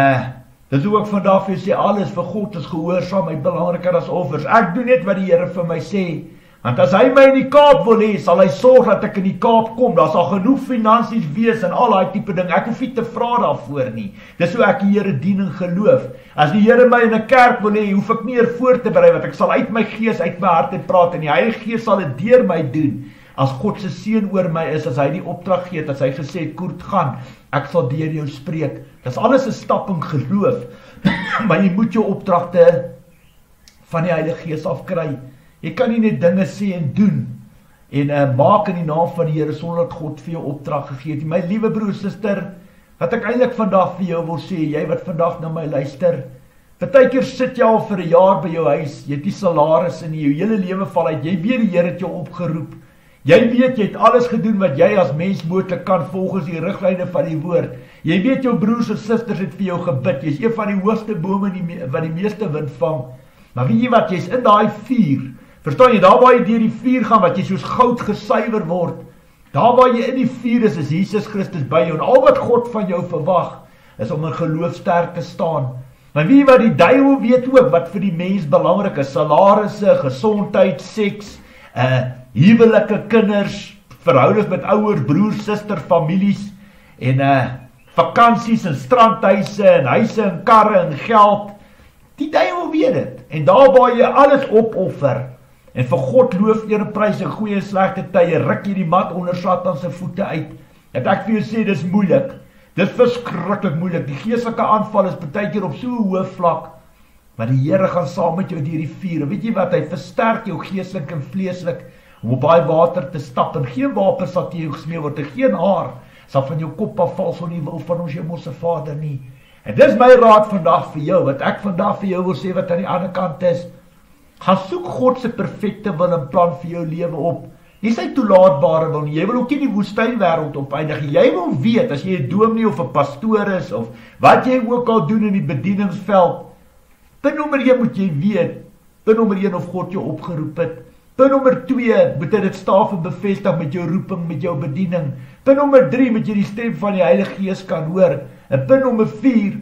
dis hoe ek vandag vir sê, alles vir God is gehoorsaamheid belangriker as offers. Ek doen net wat die Here vir my sê, want as hy my in die Kaap wil hê, sal hy sorg dat ek in die Kaap kom. Daar sal genoeg finansies wees en al daai tipe ding. Ek hoef nie te vra daarvoor nie. Dis hoe ek die Here dien en geloof. As die Here my in 'n kerk wil hê, hoef ek nie voor te berei, want ek sal uit my gees, uit my hart uit praat, en die Heilige Gees sal dit deur my doen. As God se seën oor my is, as hy die opdrag gee, as hy gesê het, Koert, gaan, ek sal deur jou spreek. Dis alles 'n stap in geloof, maar jy moet jou opdragte van die Heilige Gees afkry. Jy kan nie net dinge sê en doen, en maak in die naam van die Here, sonder dat God vir jou opdrag gegee het. My liewe broer, suster, wat ek eintlik vandag vir jou wil sê, jy wat vandag na my luister, partykeer sit jy al vir 'n jaar by jou huis, jy het die salaris in jou hele lewe val uit, jy weet die Here het jou opgeroep, jy weet jy het alles gedoen wat jy as mens moontlik kan volgens die riglyne van die woord, jy weet jou broers en susters het vir jou gebid, jy's een van die hoogste bome wat die meeste wind vang, maar weet jy wat, jy's in daai vuur, verstaan jy, daar waar jy deur die vuur gaan, wat jy soos goud gesuiwer word, daar waar jy in die vuur is Jesus Christus by jou, en al wat God van jou verwag, is om in geloof sterk te staan. Maar weet jy wat, die duiwel weet ook, wat vir die mens belangrik is, salarisse, gesondheid, seks, huwelike, kinders, verhoudings met ouers, broers, susters, families, en vakansies en strandhuise en huise en karre en geld. Die duiwel weet dit. En daar waar jy alles opoffer en vir God loof, eer en prys in goeie en slegte tye, ruk jy die mat onder Satan se voete uit. En ek vir jou sê, dis moeilik. Dis verskriklik moeilik. Die geestelike aanval is partykeer op so 'n hoë vlak, maar die Here gaan saam met jou deur die vuur. Weet jy wat? Hy versterk jou geestelik en vleeslik om op baie water te stap, en geen wapen sal teen jou gesmeer word, en geen haar sal van jou kop afval sonder die wil van ons hemelse Vader nie. En dis my raad vandag vir jou, wat ek vandag vir jou wil sê, wat aan die ander kant is, gaan soek God se perfekte wil en plan vir jou lewe op. Nie sy toelaatbare wil nie. Jy wil ook nie die woestynwêreld opeindig. Jy wil weet, as jy 'n dominee of 'n pastoor is, of wat jy ook al doen in die bedieningsveld, punt nommer 1 moet jy weet, punt nommer 1 of God jou opgeroep het. Punt nommer 2, moet hy dit staaf en bevestig met jou roeping, met jou bediening. Punt nommer 3, moet jy die stem van die Heilige Gees kan hoor. En punt nommer 4,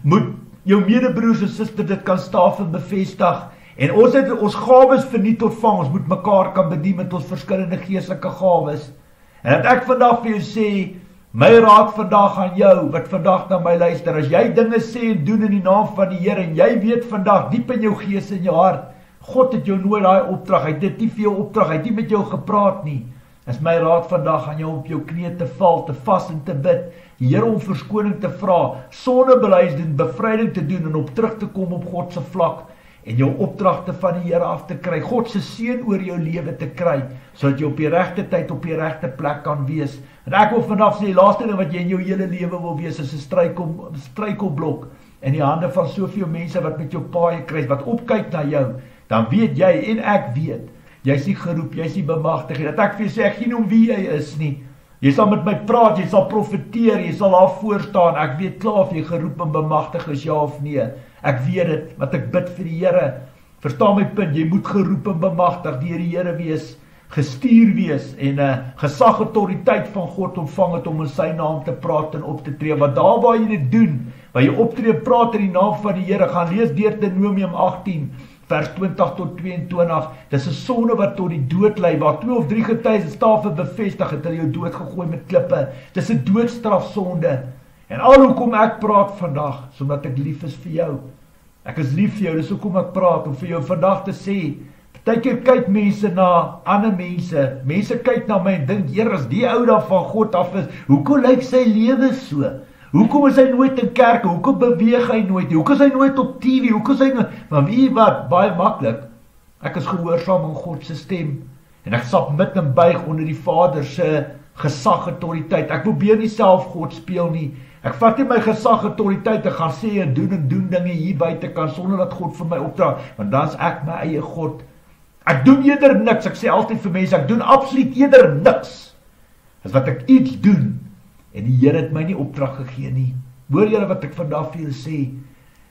moet jou medebroers en susters dit kan staaf en bevestig. En ons het ons gawes verniet ontvang, ons moet mekaar kan bedien met ons verskillende geestelike gawes. En dat ek vandag vir jou sê, my raad vandag aan jou, wat vandag na my luister, as jy dinge sê en doen in die naam van die Here, en jy weet vandag, diep in jou gees en jou hart, God het jou nooit daai opdrag, hy het dit nie vir jou opdrag, hy het nie met jou gepraat nie. Is my raad vandag aan jou op jou knieë te val, te vas en te bid, die Here om verskoning te vra, sondebelydenis doen, bevryding te doen, en op terug te kom op God se vlak, en jou opdragte van die Here af te kry, God se seën oor jou lewe te kry, sodat jy op die regte tyd, op die regte plek kan wees. En ek wil vandag sê, die laaste ding wat jy in jou hele lewe wil wees, is 'n struikelblok, in die hande van soveel mense wat met jou paaie kruis, wat opkyk na jou, dan weet jy, en ek weet, jy is nie geroep, jy is nie bemagtig, dat ek vir jou sê, ek gee nie om wie jy is nie, jy sal met my praat, jy sal profeteer, jy sal daar voor staan, ek weet klaar of jy geroep en bemagtig is, ja of nee, ek weet dit, wat ek bid vir die Here, verstaan my punt, jy moet geroep en bemagtig deur die Here wees, gestuur wees, en gesag autoriteit van God ontvang het om in sy naam te praat en op te tree, want daar waar jy dit doen, waar jy optree, praat in die naam van die Here, gaan lees deur Deuteronomium 18, vers 20 tot 22, dis 'n sonde wat tot die dood lei, waar 2 of 3 getuies stawe bevestig het, hulle jou dood gegooi met klippe, dis 'n doodstrafsonde, en al hoekom ek praat vandag, sodat ek lief is vir jou, ek is lief vir jou, dis hoekom ek praat, om vir jou vandag te sê, partykeer kyk mense na ander mense, mense kyk na my en dink, Here, as die ou dan van God af is, hoekom lyk sy lewe so? Hoekom is hy nooit in kerke? Hoekom beweeg hy nooit? Hoekom is hy nooit op TV? Hoekom is hy nooit? Maar wie wat? Baie maklik. Ek is gehoorsaam aan God se stem. En ek submit en buig onder die Vader se gesag autoriteit. Ek probeer nie self God speel nie. Ek vat nie my gesag autoriteit te gaan sê en doen dinge hier buite kan sonder dat God vir my opdra, want dan is ek my eie God. Ek doen eerder niks. Ek sê altyd vir mense, ek doen absoluut eerder niks as wat ek iets doen. En die Here het my nie opdrag gegee nie. Hoor julle wat ek vandag vir julle sê?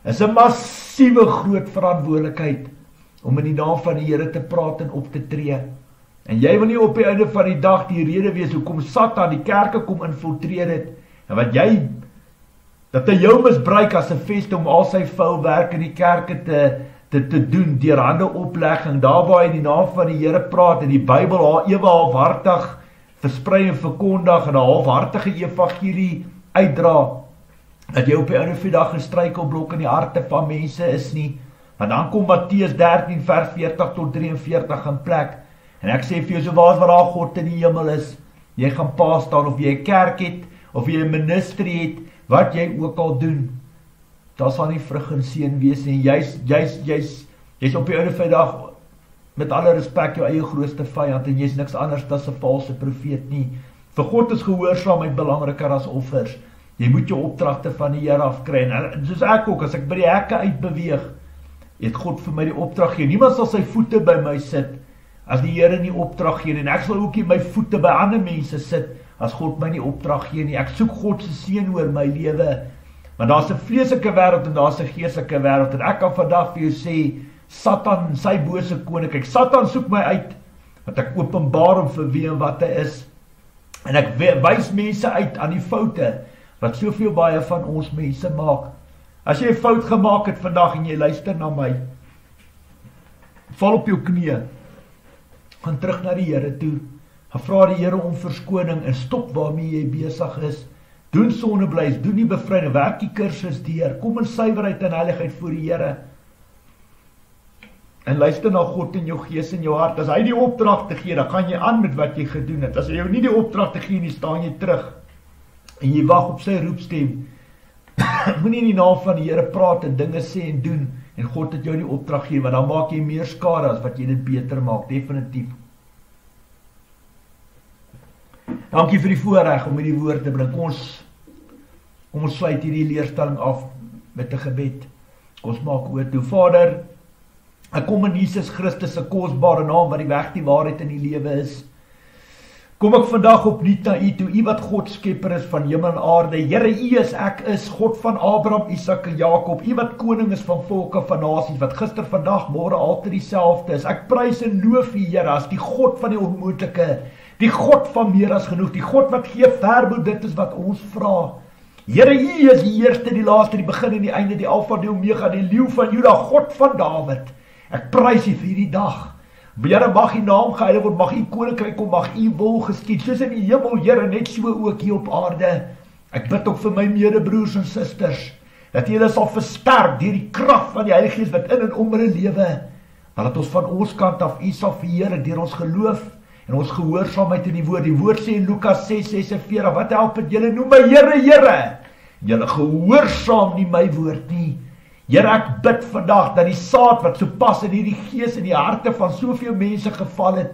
Is 'n massiewe groot verantwoordelikheid om in die naam van die Here te praat en op te tree. En jy wil nie op die einde van die dag die rede wees hoekom Satan die kerke kom infiltreer het, en wat jy, dat hy jou misbruik as 'n vesting om al sy vuil werk in die kerke te doen, deur hande oplegging, daar waar hy in die naam van die Here praat, en die Bybel haar ewe halfhartig versprei en verkondig, en 'n halfhartige evangelie uitdra, dat jy op die einde van die dag 'n struikelblok in die harte van mense is nie, want dan kom Matteus 13 vers 40 tot 43 in plek, en ek sê vir jou, so waar daar God in die hemel is, jy gaan pa staan, of jy 'n kerk het, of jy 'n ministerie het, wat jy ook al doen, daar sal nie vrug en seën wees nie, jy's op die einde van die dag, met alle respek, jou eie grootste vyand, en jy is niks anders as 'n valse profeet nie. Vir God is gehoorsaamheid belangriker as offers. Jy moet jou opdragte van die Here afkry, en soos ek ook, as ek by die hekke uitbeweeg, het God vir my die opdrag gegee. Niemand sal sy voete by my sit, as die Here nie opdrag gee nie, en ek sal ook nie my voete by ander mense sit, as God my nie opdrag gee nie. Ek soek God se seën oor my lewe, want daar's 'n vleeslike wêreld, en daar's 'n geestelike wêreld, en ek kan vandag vir jou sê, Satan, sy bose koninkryk, Satan soek my uit, want ek openbaar hom vir wie en wat hy is, en ek wys mense uit aan die foute, wat soveel baie van ons mense maak. As jy 'n fout gemaak het vandag, en jy luister na my, val op jou knieë, gaan terug na die Here toe, Vra die Here om verskoning en stop waarmee jy besig is. Doen sonneblys, doen die bevryding, werk die kursus deur, kom in suiwerheid en heiligheid voor die Here. En luister na God in jou gees en jou hart. As hy die opdrag te gee, dan gaan jy aan met wat jy gedoen het. As hy jou nie die opdrag te gee nie, staan jy terug. En jy wag op sy roepstem. Moenie in die naam van die Here praat en dinge sê en doen. En God het jou die opdrag gee, want dan maak jy meer skade as wat jy dit beter maak, definitief. Dankie vir die voorreg om hierdie woord te bring. Kom ons sluit hierdie leerstelling af met 'n gebed. Ons maak oor toe. Vader, ek kom in Jesus Christus se kosbare naam wat die weg, die waarheid en die lewe is. Kom ek vandag opnuut na U toe, U wat God skepper is van hemel en aarde. Here, U is, ek is God van Abraham, Isak en Jakob. U wat koning is van volke, van nasies, wat gister, vandag, môre altyd dieselfde is. Ek prys en loof U, Here, as die God van die onmoontlike, die God van meer as genoeg, die God wat gee ver bo dit is wat ons vra. Here, U is die eerste, die laaste, die begin en die einde, die Alfa, die Omega, die leeu van Juda, God van Dawid. Ek prys U vir hierdie dag. Here, mag U naam geheilig word, mag U koninkryk kom, mag U wil geskied, soos in die hemel, Here, net so ook hier op aarde. Ek bid ook vir my medebroers en susters, dat U hulle sal versterk deur die krag van die Heilige Gees wat in en om hulle lewe, maar dat ons van ons kant af U sal verheerlik deur ons geloof en ons gehoorsaamheid in die woord. Die woord sê in Lukas 6:46, wat help het julle noem my Here, Here, julle gehoorsaam nie my woord nie. Here, ek bid vandag dat die saad wat so pas in hierdie gees in die harte van soveel mense geval het,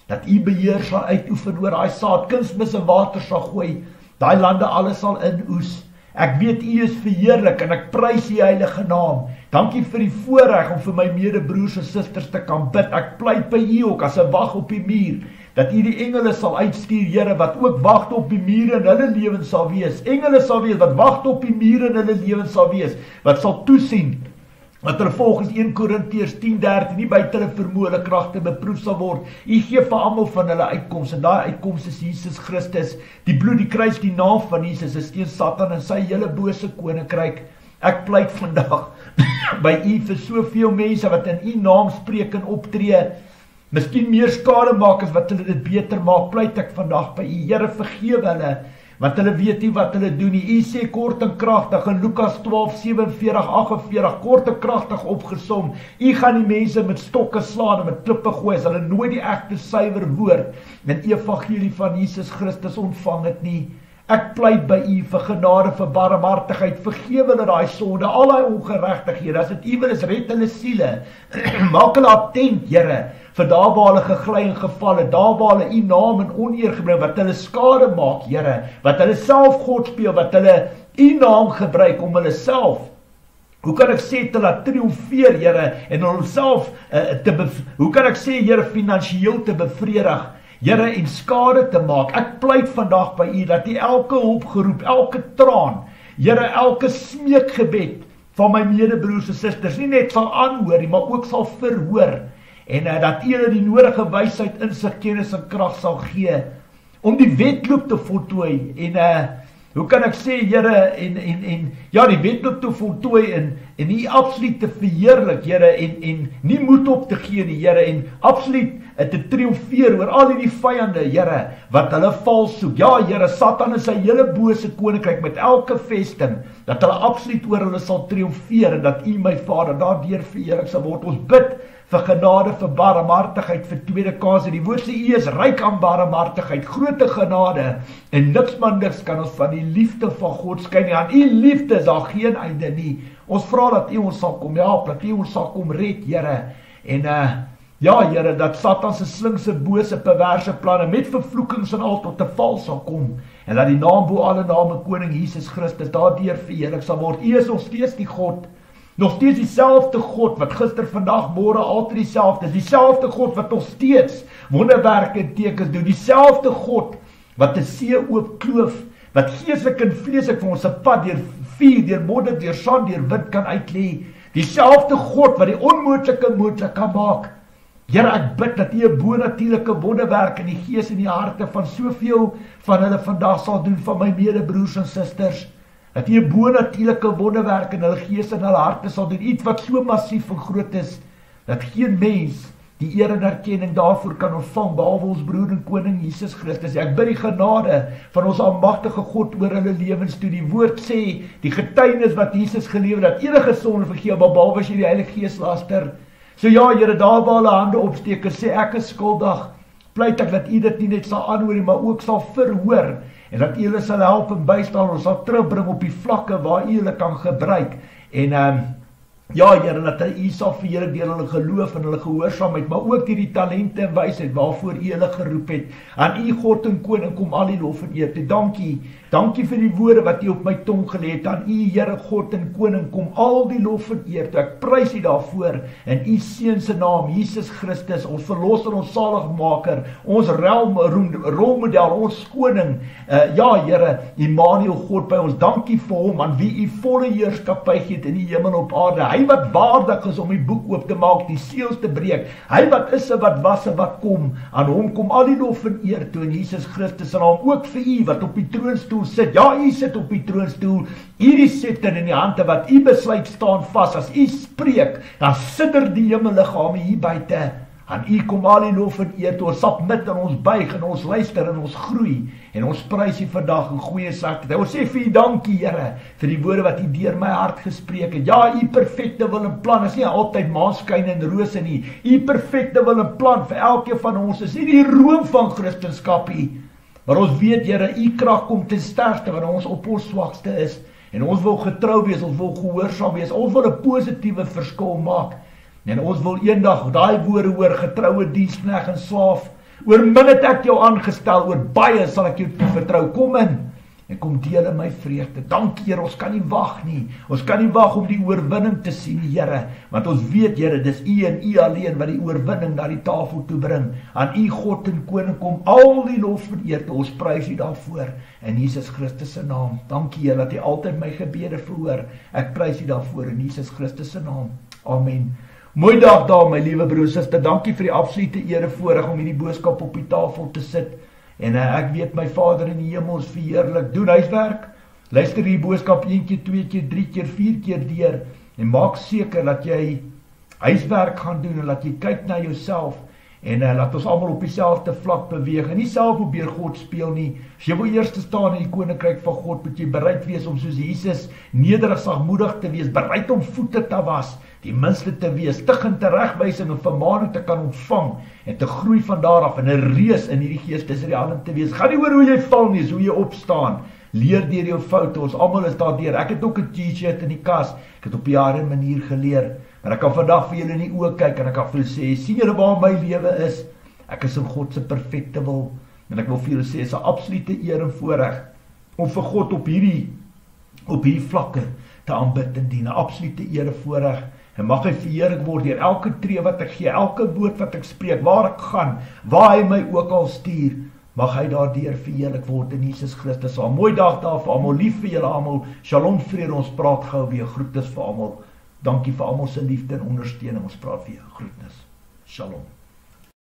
dat U beheer sal uitoefen oor daai saad, kunsmis en water sal gooi, daai lande alles sal inoes. Ek weet U is verheerlik en ek prys U heilige naam. Dankie vir die voorreg om vir my medebroers en susters te kan bid. Ek pleit by U ook as 'n wag op die muur, dat U die engele sal uitstuur, Here, wat ook wag op die mure in hulle lewens sal wees. Engele sal wees wat wag op die mure in hulle lewens sal wees, wat sal toesien dat hulle volgens 1 Korintiërs 10:13 nie buite hulle vermoë, hulle kragte beproef sal word. U gee vir almal van hulle uitkoms, en daai uitkoms is Jesus Christus. Die bloed, die kruis, die naam van Jesus is teen Satan en sy hele bose koninkryk. Ek pleit vandag by U vir soveel mense wat in U naam spreek en optree, miskien meer skade maak as wat hulle dit beter maak. Pleit ek vandag by U, Here, vergewe hulle, want hulle weet nie wat hulle doen nie. U sê kort en kragtig in Lukas 12:47-48, kort en kragtig opgesom. U gaan die mense met stokke slaan en met klippe gooi as hulle nooit die egte suiwer woord en evangelie van Jesus Christus ontvang het nie. Ek pleit by U vir genade, vir barmhartigheid, vergewe hulle daai sonde, al daai ongeregtighede. As dit U wil is, red hulle siele. Maak hulle attent, Here, vir daar waar hulle gegly en geval het, daar waar hulle U naam in oneer gebring, wat hulle skade maak, Here, wat hulle self God speel, wat hulle U naam gebruik om hulle self, hoe kan ek sê, te laat triomfeer, Here, en homself hoe kan ek sê, Here, finansiëel te bevredig, Here, en skade te maak. Ek pleit vandag by U dat U elke hulpgeroep, elke traan, Here, elke smeekgebed van my medebroers en susters nie net sal aanhoor nie, maar ook sal verhoor, en dat U hulle die nodige wysheid, insig, kennis en krag sal gee om die wedloop te voltooi. En hoe kan ek sê, Here, en ja, die wedloop te voltooi en U absoluut te verheerlik, Here, en nie moed op te gee nie, Here, en absoluut te triomfeer oor al die vyande, Here, wat hulle val soek. Ja, Here, Satan is sy hele bose koninkryk met elke vesting, dat hulle absoluut oor hulle sal triomfeer, en dat U, my Vader, daardeur verheerlik sal word. Ons bid vir genade, vir barmhartigheid, vir tweede kanse. Die woord sê U is ryk aan barmhartigheid, grote genade, en niks maar niks kan ons van die liefde van God skei nie. Aan U liefde is daar geen einde nie. Ons vra dat U ons sal kom help, dat U ons sal kom red, Here, en ja, Here, dat Satan se slinkse, bose, perverse planne met vervloekings en al tot 'n val sal kom, en dat die naam bo alle name, Koning Jesus Christus, daardeur verheerlik sal word. U is nog steeds die God, nog steeds dieselfde God, wat gister, vandag, môre, altyd dieselfde is, dieselfde God, wat nog steeds wonderwerke en tekens doen, dieselfde God, wat 'n see oopkloof, wat geestelik en vleeslik vir ons 'n pad deur vuur, deur modder, deur sand, deur wind kan uitlê, dieselfde God, wat die onmoontlike moontlik kan maak. Here, ek bid dat U 'n bonatuurlike wonderwerk in die gees en die harte van soveel van hulle vandag sal doen, van my medebroers en susters, dat U 'n bonatuurlike wonderwerk in hulle gees en hulle harte sal doen, iets wat so massief en groot is, dat geen mens die eer en erkenning daarvoor kan ontvang, behalwe ons broer en koning Jesus Christus. Ek bid die genade van ons almagtige God oor hulle lewens toe. Die woord sê, die getuienis wat Jesus gelewer het, enige sonde vergewe, behalwe as jy die Heilige Gees laster. So ja, Here, daar waar hulle hande opsteek en sê ek is skuldig, pleit ek dat U dit nie net sal aanhoor nie, maar ook sal verhoor, en dat U hulle sal help en bystaan, ons sal terugbring op die vlakke waar U hulle kan gebruik. En ja, Here, dat U sal verheerlik deur hulle geloof en hulle gehoorsaamheid, maar ook deur die talente en wysheid waarvoor U hulle geroep het. Aan U God en Koning kom al die lof en eer toe. Dankie vir die woorde wat U op my tong gelê het. Aan U, Here God en Koning, kom al die lof en eer toe. Ek prys U daarvoor in U Seun se naam, Jesus Christus, ons verlosser, ons saligmaker, ons rolmodel, ons koning. Ja, Here, Immanuel, God by ons. Dankie vir hom aan wie U volle heerskappy gee in die hemel op aarde. Hy wat waardig is om die boek oop te maak, die seels te breek. Hy wat is en wat was en wat kom. Aan hom kom al die lof en eer toe in Jesus Christus se naam. Ook vir U wat op die troonstoel sit. Ja, U sit op die troonstoel. U die scepter in die hande wat U besluit staan vas. As U spreek, dan sidder die hemelliggame hier buite. Aan U kom al die lof en eer toe. Ons submit en ons buig en ons luister en ons groei. En ons prys U vandag in goeie sakte. Ons sê vir U dankie, Here, vir die woorde wat U deur my hart gespreek het. Ja, U perfekte wil en plan is nie altyd maanskyn en rose nie. U perfekte wil en plan vir elkeen van ons is nie die roem van Christendom nie. Maar ons weet, Here, U krag kom ten sterkste wanneer ons op ons swakste is. En ons wil getrou wees, ons wil gehoorsaam wees, ons wil 'n positiewe verskil maak. En ons wil eendag daai woorde hoor, getroue diensknegt en slaaf. Oor min het ek jou aangestel, oor baie sal ek jou toevertrou. Kom in en kom deel in my vreugde. Dankie, Here, ons kan nie wag nie. Ons kan nie wag om die oorwinning te sien, Here, want ons weet, Here, dis U en U alleen wat die oorwinning na die tafel toe bring. Aan U God en Koning kom al die lof en eer toe. Ons prys U daarvoor in Jesus Christus se naam. Dankie, Here, dat U altyd my gebede verhoor. Ek prys U daarvoor in Jesus Christus se naam. Amen. Mooi dag daar, my liewe broer en suster. Dankie vir die absolute erevoorreg om hierdie boodskap op die tafel te sit. En ek weet my Vader in die hemel is verheerlik. Doen huiswerk. Luister die boodskap 1 keer, 2 keer, 3 keer, 4 keer deur. En maak seker dat jy huiswerk gaan doen en dat jy kyk na jouself. En laat ons almal op dieselfde vlak beweeg. En nie self probeer God speel nie. As jy wil eers staan in die koninkryk van God, moet jy bereid wees om soos Jesus nederig, sagmoedig te wees, bereid om voete te was, die minste te wees, tigend teregwysing en vermaning te kan ontvang en te groei van daar af en 'n reus in hierdie geestesriem te wees. Gaan nie oor hoe jy val nie, is hoe jy opstaan. Leer deur jou foute. Ons almal is daardeur. Ek het ook 'n T-shirt in die kas. Ek het op jare 'n manier geleer. Maar ek kan vandag vir julle in die oë kyk en ek kan vir julle sê, sien julle waar my lewe is? Ek is in God se perfekte wil. En ek wil vir julle sê, is 'n absolute eer en voorreg om vir God op hierdie vlakke te aanbid en dien. 'n Absolute eer en voorreg. En mag hy verheerlik word deur elke tree wat ek gee, elke woord wat ek spreek, waar ek gaan, waar hy my ook al stuur, mag hy daardeur verheerlik word in Jesus Christus. 'n Mooi dag daar vir almal, lief vir julle almal. Shalom vrede, ons praat gou weer. Groetes vir almal. Dankie vir almal se liefde en ondersteuning. Ons praat weer. Groetnis. Shalom.